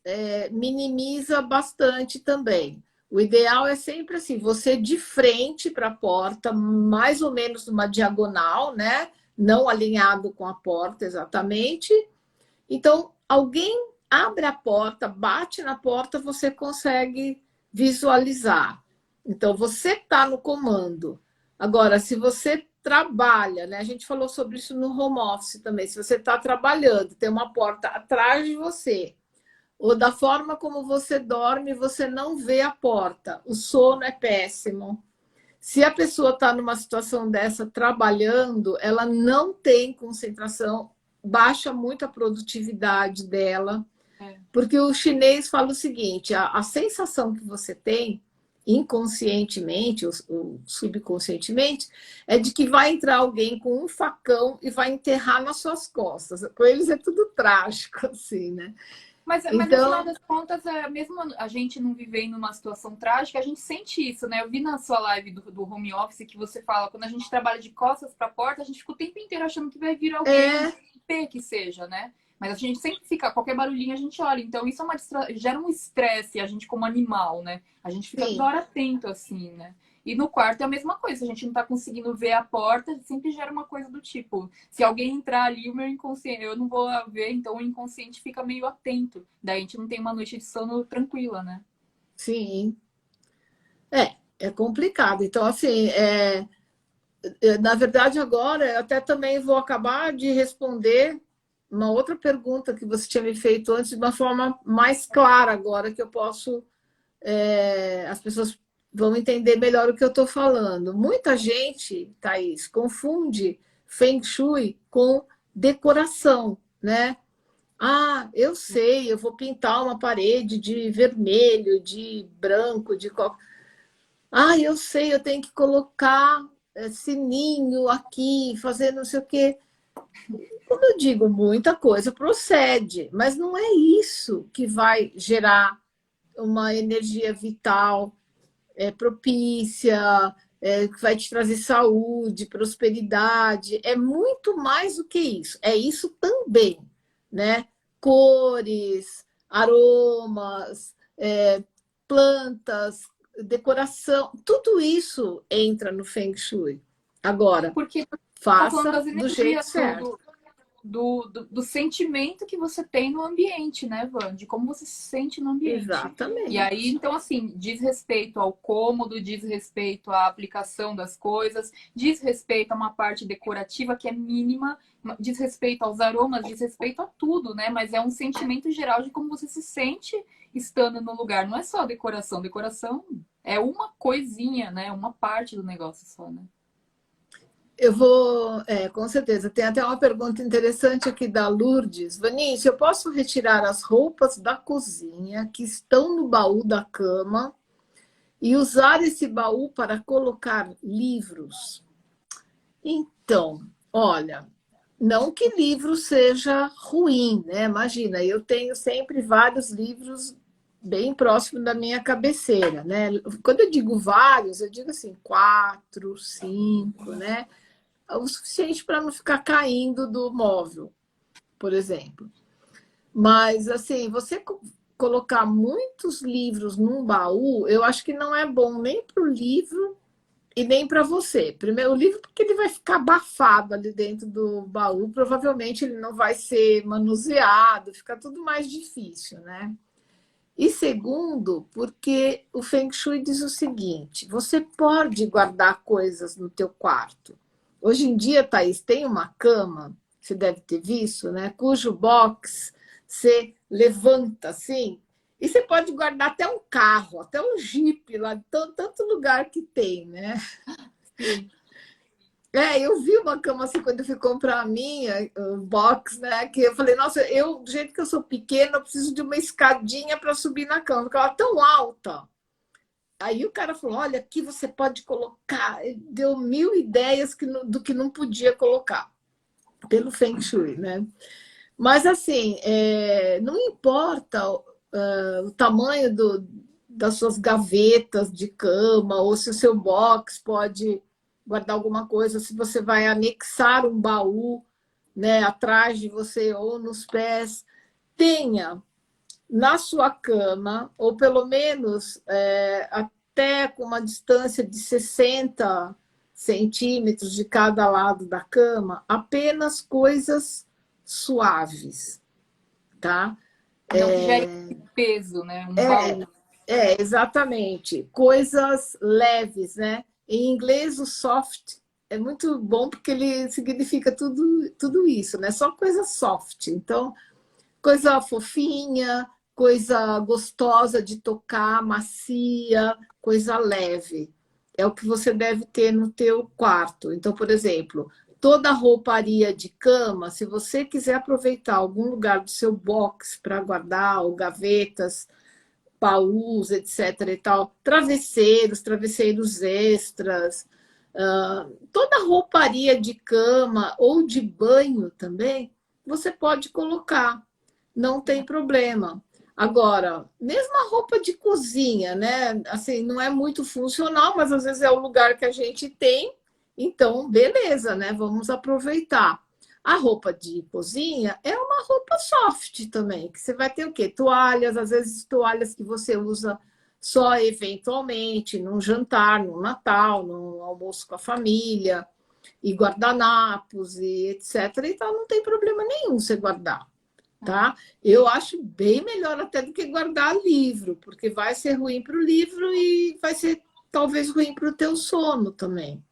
minimiza bastante também. O ideal é sempre assim, você de frente para a porta, mais ou menos numa diagonal, né? Não alinhado com a porta exatamente. Então, alguém abre a porta, bate na porta, você consegue visualizar. Então, você está no comando. Agora, se você trabalha, né? A gente falou sobre isso no home office também. Se você está trabalhando, tem uma porta atrás de você, ou da forma como você dorme, você não vê a porta. O sono é péssimo. Se a pessoa está numa situação dessa trabalhando, ela não tem concentração, baixa muito a produtividade dela, porque o chinês fala o seguinte: a sensação que você tem inconscientemente, ou subconscientemente, é de que vai entrar alguém com um facão e vai enterrar nas suas costas. Com eles é tudo trágico, assim, né? Mas no final Então, das contas, mesmo a gente não vivendo numa situação trágica, a gente sente isso, né? Eu vi na sua live do home office que você fala, quando a gente trabalha de costas para a porta, a gente fica o tempo inteiro achando que vai vir alguém, um P que seja, né? Mas a gente sempre fica, qualquer barulhinho a gente olha. Então isso gera um estresse, a gente como animal, né? A gente fica toda sim. hora atento, assim, né? E no quarto é a mesma coisa, se a gente não tá conseguindo ver a porta, sempre gera uma coisa do tipo, se alguém entrar ali, o meu inconsciente, eu não vou ver, então o inconsciente fica meio atento. Daí a gente não tem uma noite de sono tranquila, né? Sim, é complicado. Então, assim, na verdade, agora eu até também vou acabar de responder uma outra pergunta que você tinha me feito antes de uma forma mais clara agora, que eu posso, as pessoas vão entender melhor o que eu estou falando. Muita gente, Thaís, confunde Feng Shui com decoração, né? Ah, eu sei, eu vou pintar uma parede de vermelho, de branco, de qualquer. Ah, eu sei, eu tenho que colocar sininho aqui, fazer não sei o quê. Como eu digo, muita coisa procede, mas não é isso que vai gerar uma energia vital propícia, que vai te trazer saúde, prosperidade. É muito mais do que isso. É isso também, né? Cores, aromas, plantas, decoração, tudo isso entra no Feng Shui. Agora, Porque tá falando faça das do jeito energias, certo. do sentimento que você tem no ambiente, né, Van? De como você se sente no ambiente. E aí, Exatamente. então, assim, diz respeito ao cômodo, diz respeito à aplicação das coisas, diz respeito a uma parte decorativa que é mínima, diz respeito aos aromas, diz respeito a tudo, né? Mas é um sentimento geral de como você se sente estando no lugar. Não é só decoração. Decoração é uma coisinha, né? Uma parte do negócio só, né? Eu vou, com certeza. Tem até uma pergunta interessante aqui da Lourdes. Vanícia, eu posso retirar as roupas da cozinha que estão no baú da cama E usar esse baú para colocar livros. Então, olha, não que livro seja ruim, né? Imagina, eu tenho sempre vários livros bem próximo da minha cabeceira, né? Quando eu digo vários, eu digo assim, 4, 5, né? O suficiente para não ficar caindo do móvel, por exemplo. Mas, assim, você colocar muitos livros num baú, eu acho que não é bom nem para o livro e nem para você. Primeiro, o livro, porque ele vai ficar abafado ali dentro do baú, provavelmente ele não vai ser manuseado, fica tudo mais difícil, né? E segundo, porque o Feng Shui diz o seguinte: você pode guardar coisas no teu quarto. Hoje em dia, Thaís, tem uma cama, você deve ter visto, né? Cujo box você levanta assim, e você pode guardar até um carro, até um jipe lá, tanto lugar que tem, né? Sim. Eu vi uma cama assim quando eu fui comprar a minha, o box, né? Que eu falei, nossa, eu, do jeito que eu sou pequena, eu preciso de uma escadinha para subir na cama, porque ela é tão alta. Aí o cara falou: olha, aqui você pode colocar. Ele deu 1000 ideias do que não podia colocar, pelo Feng Shui, né? Mas assim, não importa o tamanho das suas gavetas de cama, ou se o seu box pode guardar alguma coisa, se você vai anexar um baú, né, atrás de você ou nos pés, tenha na sua cama, ou pelo menos até com uma distância de 60 centímetros de cada lado da cama, apenas coisas suaves, tá? Não que gere peso, né? Um É, baú. exatamente. Coisas leves, né? Em inglês, o soft é muito bom porque ele significa tudo isso, né? Só coisa soft. Então, coisa fofinha, coisa gostosa de tocar, macia, coisa leve. É o que você deve ter no teu quarto. Então, por exemplo, toda a rouparia de cama, se você quiser aproveitar algum lugar do seu box para guardar, ou gavetas, baús, etc. e tal, travesseiros extras, toda a rouparia de cama ou de banho também, você pode colocar, não tem problema. Agora, mesmo a roupa de cozinha, né? Assim, não é muito funcional, mas às vezes é o lugar que a gente tem, então, beleza, né? Vamos aproveitar. A roupa de cozinha é uma roupa soft também, que você vai ter o quê? Toalhas, às vezes toalhas que você usa só eventualmente, num jantar, num Natal, num almoço com a família, e guardanapos e etc. Então não tem problema nenhum você guardar, tá? Eu acho bem melhor até do que guardar livro, porque vai ser ruim para o livro e vai ser talvez ruim para o teu sono também.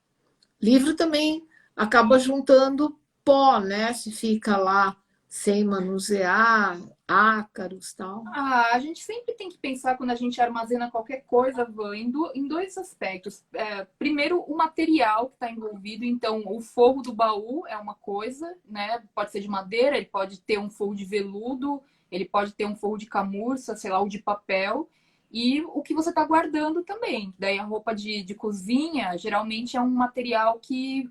Livro também acaba juntando pó, né? Se fica lá sem manusear, ácaros e tal. Ah, a gente sempre tem que pensar quando a gente armazena qualquer coisa, Van, em dois aspectos. Primeiro, o material que está envolvido. Então, o forro do baú é uma coisa, né? Pode ser de madeira, ele pode ter um forro de veludo, ele pode ter um forro de camurça, sei lá, ou de papel. E o que você está guardando também. Daí a roupa de cozinha, geralmente é um material que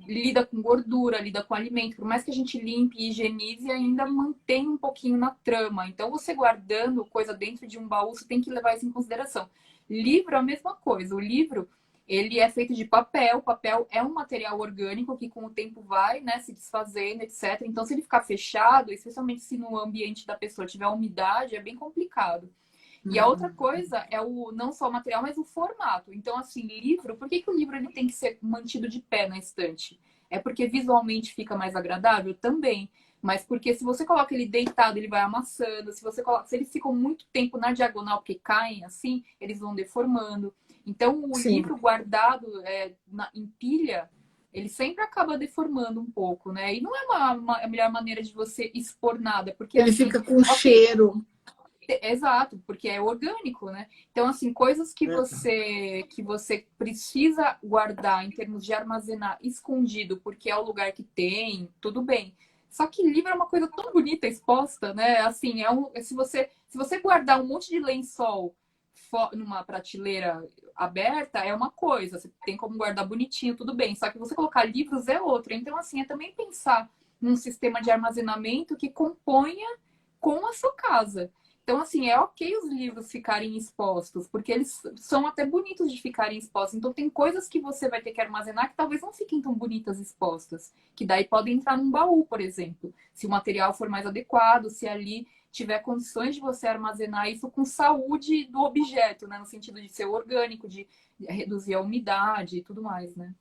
lida com gordura, lida com alimento. Por mais que a gente limpe e higienize, ainda mantém um pouquinho na trama. Então, você guardando coisa dentro de um baú, você tem que levar isso em consideração. Livro é a mesma coisa. O livro, ele é feito de papel. O papel é um material orgânico que com o tempo vai, né, se desfazendo, etc. Então, se ele ficar fechado, especialmente se no ambiente da pessoa tiver umidade, é bem complicado. E a outra coisa é o não só o material, mas o formato. Então, assim, livro, por que que o livro ele tem que ser mantido de pé na estante? É porque visualmente fica mais agradável? Também. Mas porque se você coloca ele deitado, ele vai amassando. Se eles ficam muito tempo na diagonal, porque caem assim, eles vão deformando. Então, o Sim, livro guardado em pilha, ele sempre acaba deformando um pouco, né? E não é a melhor maneira de você expor nada, porque ele assim, fica com ok, cheiro. exato, porque é orgânico, né? Então, assim, coisas que você precisa guardar em termos de armazenar escondido, porque é o lugar que tem, tudo bem. Só que livro é uma coisa tão bonita exposta, né? Assim, se você guardar um monte de lençol numa prateleira aberta é uma coisa, você tem como guardar bonitinho, tudo bem. Só que você colocar livros é outra. Então, assim, é também pensar num sistema de armazenamento que componha com a sua casa. Então, assim, é ok os livros ficarem expostos, porque eles são até bonitos de ficarem expostos. Então, tem coisas que você vai ter que armazenar que talvez não fiquem tão bonitas expostas, que daí podem entrar num baú, por exemplo. Se o material for mais adequado, se ali tiver condições de você armazenar isso com saúde do objeto, né? No sentido de ser orgânico, de reduzir a umidade e tudo mais, né?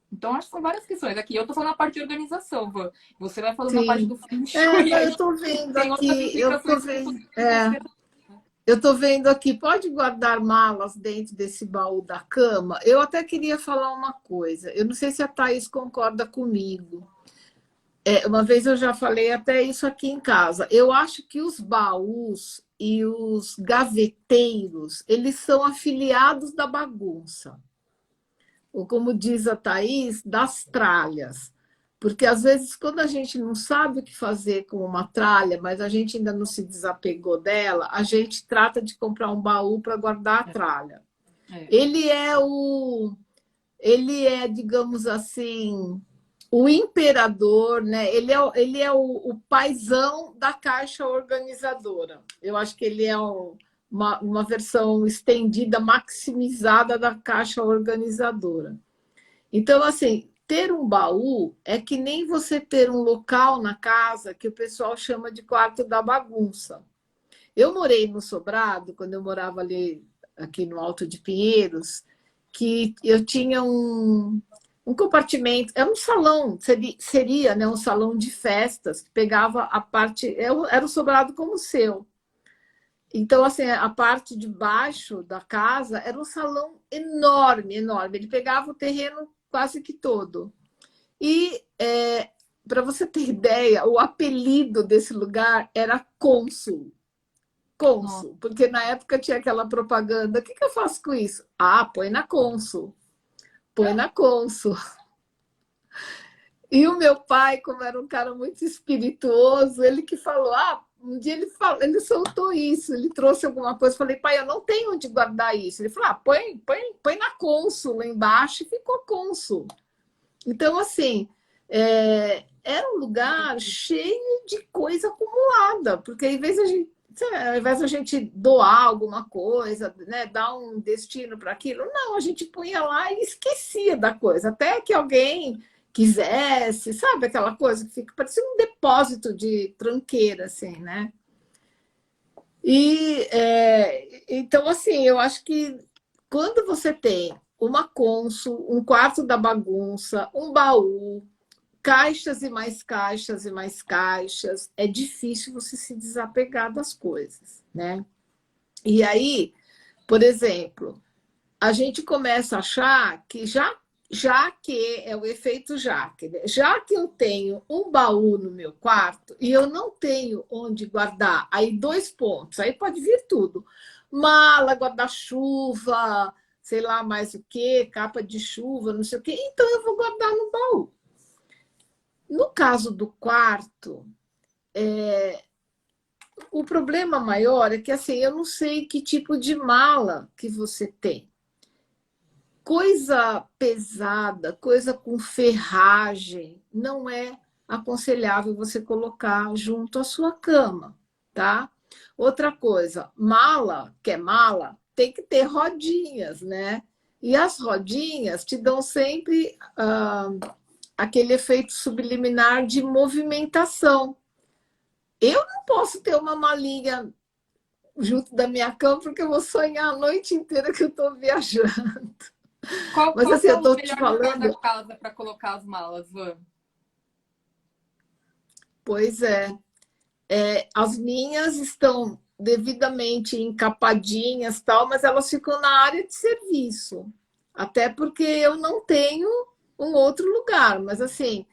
Então, acho que são várias questões. Aqui eu tô falando a parte de organização, Van. Você vai falando a parte Sim. do Feng Shui. Não, Aí eu estou vendo tem outras aqui, eu estou implicações que vendo, você... eu estou vendo aqui, pode guardar malas dentro desse baú da cama? Eu até queria falar uma coisa. Eu não sei se a Thaís concorda comigo. Uma vez eu já falei até isso aqui em casa. Eu acho que os baús e os gaveteiros, eles são afiliados da bagunça. Ou como diz a Thaís, das tralhas. Porque às vezes, quando a gente não sabe o que fazer com uma tralha, mas a gente ainda não se desapegou dela, a gente trata de comprar um baú para guardar a tralha. Ele é, digamos assim, o imperador, né? Ele é o paizão da caixa organizadora. Eu acho que ele é uma versão estendida, maximizada da caixa organizadora. Então, assim, ter um baú é que nem você ter um local na casa que o pessoal chama de quarto da bagunça. Eu morei no Sobrado, quando eu morava ali, aqui no Alto de Pinheiros, que eu tinha um compartimento, era um salão, seria, né, um salão de festas, que pegava a parte, era o sobrado como o seu. Então, assim, a parte de baixo da casa era um salão enorme, enorme. Ele pegava o terreno quase que todo. E, para você ter ideia, o apelido desse lugar era Cônsul. Cônsul, porque na época tinha aquela propaganda. O que eu faço com isso? Ah, põe na Cônsul. Põe na Cônsul. E o meu pai, como era um cara muito espirituoso, ele que falou, um dia ele soltou isso, ele trouxe alguma coisa, eu falei, pai, eu não tenho onde guardar isso. Ele falou, põe na Cônsul lá embaixo, e ficou Cônsul. Então, assim, era um lugar cheio de coisa acumulada, porque ao invés da gente doar alguma coisa, né, dar um destino para aquilo, não, a gente punha lá e esquecia da coisa, até que alguém quisesse, sabe aquela coisa que fica parecendo um depósito de tranqueira, assim, né? E então, assim, eu acho que quando você tem uma Cônsul, um quarto da bagunça, um baú, caixas e mais caixas e mais caixas, é difícil você se desapegar das coisas, né? E aí, por exemplo, a gente começa a achar que já que é o efeito Jaque, né? Já que eu tenho um baú no meu quarto e eu não tenho onde guardar, aí 2 pontos, aí pode vir tudo. Mala, guarda-chuva, sei lá mais o que, capa de chuva, não sei o quê, então eu vou guardar no baú. No caso do quarto, o problema maior é que assim, eu não sei que tipo de mala que você tem. Coisa pesada, coisa com ferragem, não é aconselhável você colocar junto à sua cama, tá? Outra coisa, mala, que é mala, tem que ter rodinhas, né? E as rodinhas te dão sempre aquele efeito subliminar de movimentação. Eu não posso ter uma malinha junto da minha cama porque eu vou sonhar a noite inteira que eu estou viajando. Mas assim, que é eu o estou te melhor lugar da falando. casa para colocar as malas, Van? Pois as minhas estão devidamente encapadinhas, tal, mas elas ficam na área de serviço. Até porque eu não tenho um outro lugar. Mas assim,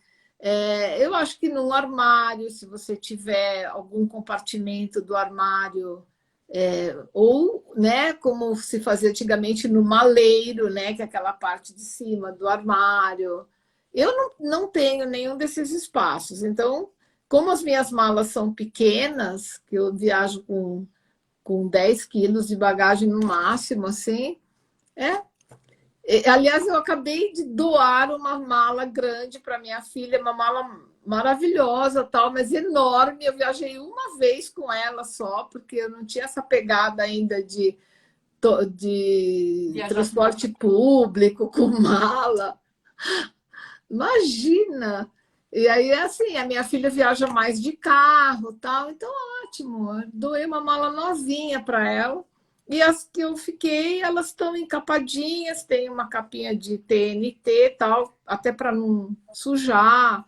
eu acho que num armário, se você tiver algum compartimento do armário, ou, né, como se fazia antigamente no maleiro, né, que é aquela parte de cima do armário. Eu não tenho nenhum desses espaços. Então, como as minhas malas são pequenas, que eu viajo com com 10 quilos de bagagem no máximo, assim. É. Aliás, eu acabei de doar uma mala grande para minha filha, uma mala maravilhosa, tal, mas enorme. Eu viajei uma vez com ela só, porque eu não tinha essa pegada ainda de Viajar com transporte público, com mala. Imagina! E aí, assim, a minha filha viaja mais de carro, tal, então ótimo. Eu doei uma mala novinha para ela. E as que eu fiquei, elas estão encapadinhas, tem uma capinha de TNT, tal, até para não sujar.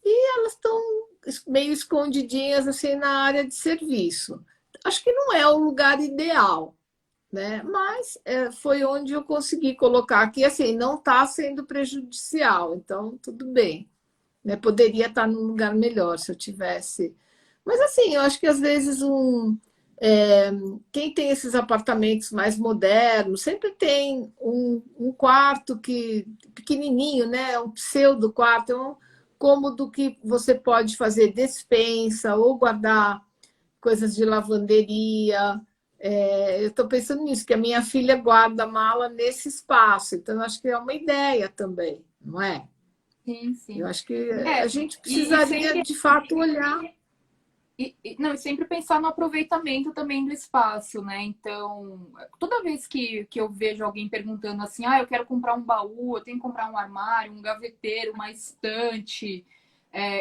E elas estão meio escondidinhas assim na área de serviço. Acho que não é o lugar ideal, né? Mas foi onde eu consegui colocar aqui, assim, não está sendo prejudicial, então tudo bem, né? Poderia estar num lugar melhor se eu tivesse. Mas assim, eu acho que às vezes quem tem esses apartamentos mais modernos sempre tem um quarto que pequenininho, né? Um pseudo quarto, é um cômodo que você pode fazer despensa ou guardar coisas de lavanderia. Eu estou pensando nisso, que a minha filha guarda mala nesse espaço, então eu acho que é uma ideia também, não é? sim, Eu sim. acho que a É, gente e precisaria, sempre de fato, olhar. não, e sempre pensar no aproveitamento também do espaço, né? Então, toda vez que eu vejo alguém perguntando assim, eu quero comprar um baú, eu tenho que comprar um armário, um gaveteiro, uma estante,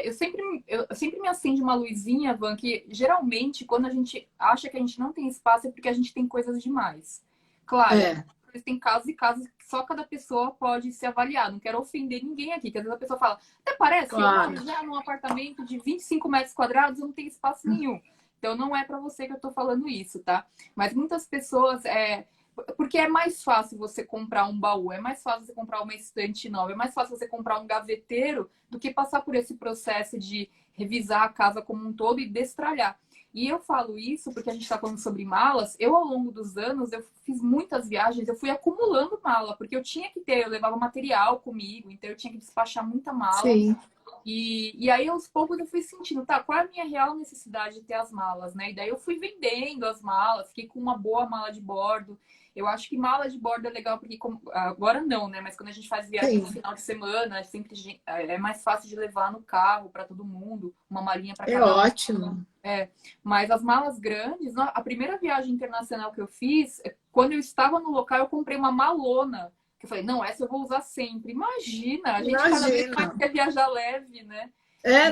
eu sempre me acende uma luzinha, Van, que geralmente quando a gente acha que a gente não tem espaço é porque a gente tem coisas demais. Claro, É, tem casos e casos que só cada pessoa pode se avaliar. Não quero ofender ninguém aqui, que às vezes a pessoa fala, até parece, eu claro. moro já num apartamento de 25 metros quadrados, eu não tenho espaço nenhum. Então não é para você que eu tô falando isso, tá? Mas muitas pessoas porque é mais fácil você comprar um baú, é mais fácil você comprar uma estante nova, é mais fácil você comprar um gaveteiro do que passar por esse processo de revisar a casa como um todo e destralhar. E eu falo isso porque a gente está falando sobre malas. Eu, ao longo dos anos, eu fiz muitas viagens, eu fui acumulando mala, porque eu tinha que ter, eu levava material comigo, então eu tinha que despachar muita mala. Sim, E aí, aos poucos, eu fui sentindo, tá, qual é a minha real necessidade de ter as malas, né? E daí eu fui vendendo as malas, fiquei com uma boa mala de bordo. Eu acho que mala de bordo é legal, porque agora não, né? Mas quando a gente faz viagem no sim. final de semana, é mais fácil de levar no carro para todo mundo, uma malinha para É cada um. ótimo. Mas as malas grandes, a primeira viagem internacional que eu fiz, quando eu estava no local, eu comprei uma malona. Que eu falei, não, essa eu vou usar sempre. Imagina, a gente cada vez mais Imagina. quer viajar leve, né?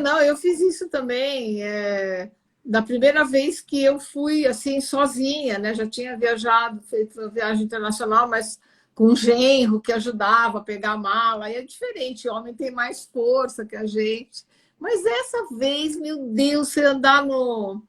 Não, eu fiz isso também. Da primeira vez que eu fui assim sozinha, né? Já tinha viajado, feito uma viagem internacional, mas com um genro que ajudava a pegar a mala. Aí é diferente, o homem tem mais força que a gente. Mas essa vez, meu Deus, você andar no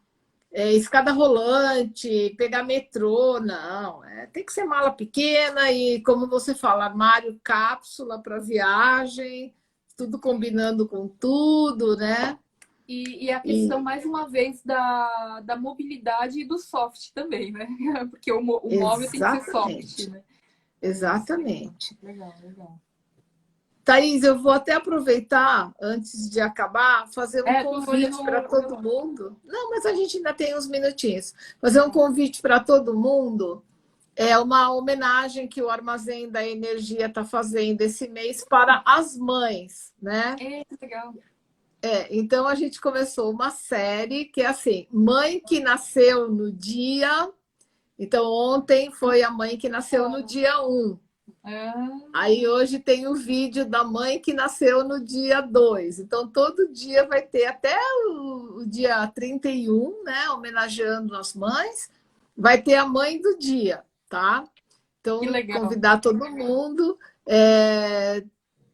escada rolante, pegar metrô, não. Tem que ser mala pequena e, como você fala, armário cápsula para viagem, tudo combinando com tudo, né? E a questão, E, mais uma vez, da mobilidade e do soft também, né? Porque o móvel tem que ser soft, exatamente, né? É isso aí. exatamente. Legal, legal. Thaís, eu vou até aproveitar, antes de acabar, fazer um Tô olhando convite para o todo relógio. mundo. Não, mas a gente ainda tem uns minutinhos. Fazer um convite para todo mundo. É uma homenagem que o Armazém da Energia está fazendo esse mês para as mães, né? Legal. Então a gente começou uma série que é assim, mãe que nasceu no dia. Então ontem foi a mãe que nasceu no dia 1. Ah, Aí hoje tem o vídeo da mãe que nasceu no dia 2. Então todo dia vai ter até o dia 31, né? Homenageando as mães. Vai ter a mãe do dia, tá? que Então, legal. convidar todo mundo.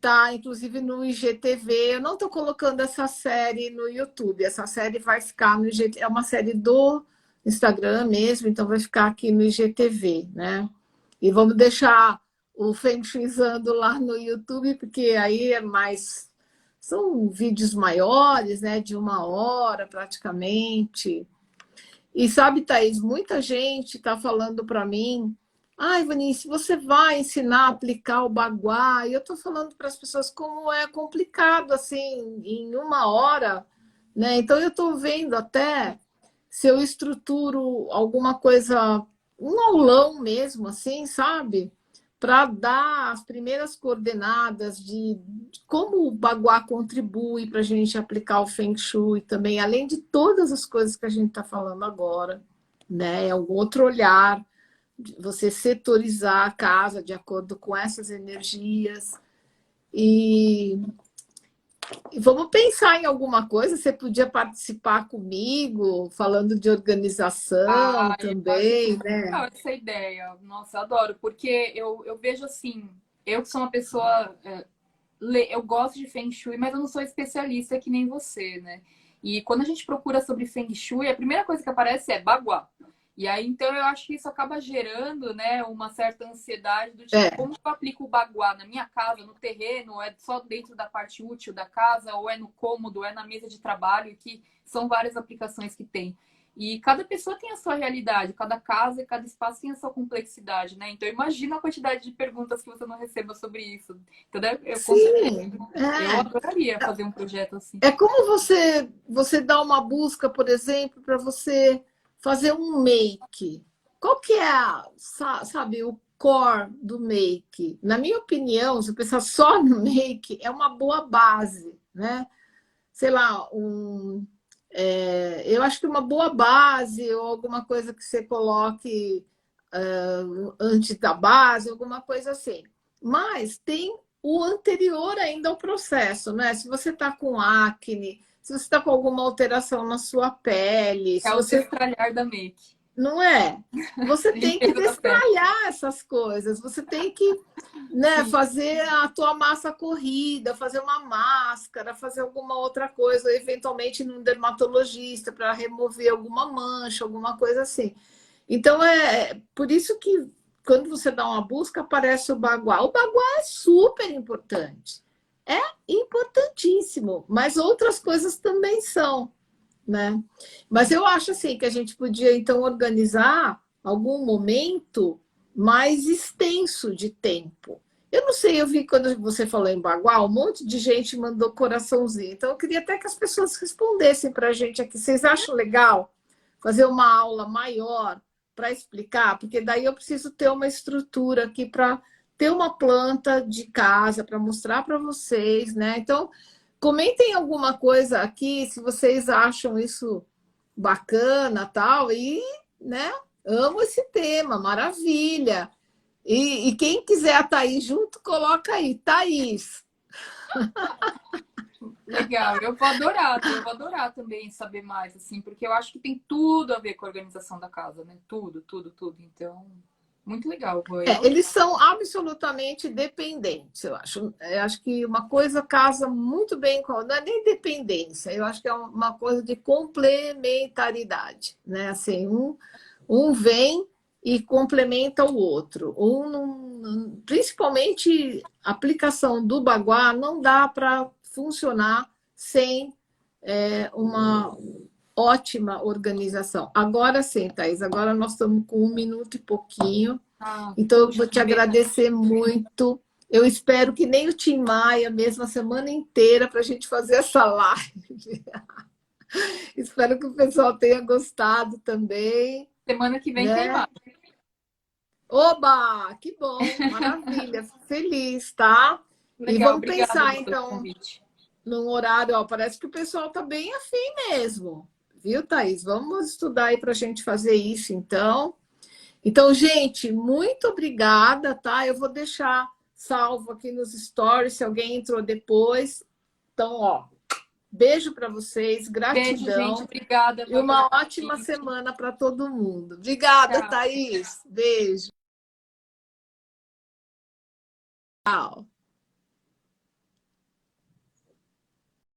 Tá, inclusive no IGTV. Eu não estou colocando essa série no YouTube. Essa série vai ficar no IGTV. É uma série do Instagram mesmo, então vai ficar aqui no IGTV, né? E vamos deixar o Feng Shuizando lá no YouTube, porque aí é mais. São vídeos maiores, né? De 1 hora praticamente. E sabe, Thaís, muita gente está falando para mim, ai, Vanice, você vai ensinar a aplicar o baguá? E eu estou falando para as pessoas como é complicado, assim, em 1 hora, né? Então, eu estou vendo até se eu estruturo alguma coisa, um aulão mesmo, assim, sabe? Para dar as primeiras coordenadas de como o Baguá contribui para a gente aplicar o Feng Shui também, além de todas as coisas que a gente está falando agora, né? É um outro olhar, você setorizar a casa de acordo com essas energias. E vamos pensar em alguma coisa. Você podia participar comigo, falando de organização Ah, eu acho também, super né? legal essa ideia. Nossa, eu adoro, porque eu vejo assim, eu que sou uma pessoa, eu gosto de Feng Shui, mas eu não sou especialista que nem você, né? E quando a gente procura sobre Feng Shui, a primeira coisa que aparece é Bagua. E aí, então, eu acho que isso acaba gerando, né, uma certa ansiedade do tipo, É, como que eu aplico o Bagua na minha casa, no terreno, é só dentro da parte útil da casa, ou é no cômodo, ou é na mesa de trabalho, que são várias aplicações que tem. E cada pessoa tem a sua realidade, cada casa e cada espaço tem a sua complexidade, né? Então, imagina a quantidade de perguntas que você não receba sobre isso. Então, com certeza, sim, eu é. adoraria fazer um projeto assim. É como você dá uma busca, por exemplo, para você fazer um make. Qual que é sabe, o core do make? Na minha opinião, se eu pensar só no make, é uma boa base, né? Sei lá, eu acho que uma boa base ou alguma coisa que você coloque antes da base, alguma coisa assim. Mas tem o anterior ainda ao processo, né? Se você está com acne, se você está com alguma alteração na sua pele, É se o você destralhar da make, não é, você tem que limpeza da pele. destralhar essas coisas, você tem que, né, Sim, fazer a tua massa corrida, fazer uma máscara, fazer alguma outra coisa, ou eventualmente num dermatologista para remover alguma mancha, alguma coisa assim. Então, é por isso que quando você dá uma busca, aparece o baguá. O baguá é super importante. É importantíssimo, mas outras coisas também são, né? Mas eu acho assim que a gente podia então organizar algum momento mais extenso de tempo. Eu não sei, eu vi quando você falou em Baguá, um monte de gente mandou coraçãozinho. Então eu queria até que as pessoas respondessem para a gente aqui. Vocês acham legal fazer uma aula maior para explicar? Porque daí eu preciso ter uma estrutura aqui para ter uma planta de casa para mostrar para vocês, né? Então comentem alguma coisa aqui, se vocês acham isso bacana, tal, e, né, amo esse tema, maravilha. E quem quiser a Thaís junto, coloca aí, Thaís. legal. Eu vou adorar também saber mais, assim, porque eu acho que tem tudo a ver com a organização da casa, né? Tudo, tudo, tudo. Então, muito legal. Eles são absolutamente dependentes, eu acho. Eu acho que uma coisa casa muito bem com a outra, não é nem dependência, eu acho que é uma coisa de complementaridade, né? Assim, um vem e complementa o outro. Principalmente a aplicação do Baguá não dá para funcionar sem uma ótima organização. Agora sim, Thaís, agora nós estamos com 1 minuto e pouquinho. Ah, Então, eu puxa, vou te que pena. agradecer muito. Eu espero que nem o Tim Maia, mesmo a semana inteira, para a gente fazer essa live. Espero que o pessoal tenha gostado também, Semana que vem tem né? mais. Oba, que bom, maravilha, fico feliz, tá? E Legal, vamos obrigada pensar, pelo então, convite. num horário, ó, parece que o pessoal está bem afim mesmo, viu, Thaís? Vamos estudar aí para a gente fazer isso, então. Então, gente, muito obrigada, tá? Eu vou deixar salvo aqui nos stories, se alguém entrou depois. Então, ó, beijo para vocês, Beijo, gente. gratidão Obrigada e pelo uma ótima convite. semana para todo mundo. Obrigada, Tchau. Thaís. Beijo. Tchau.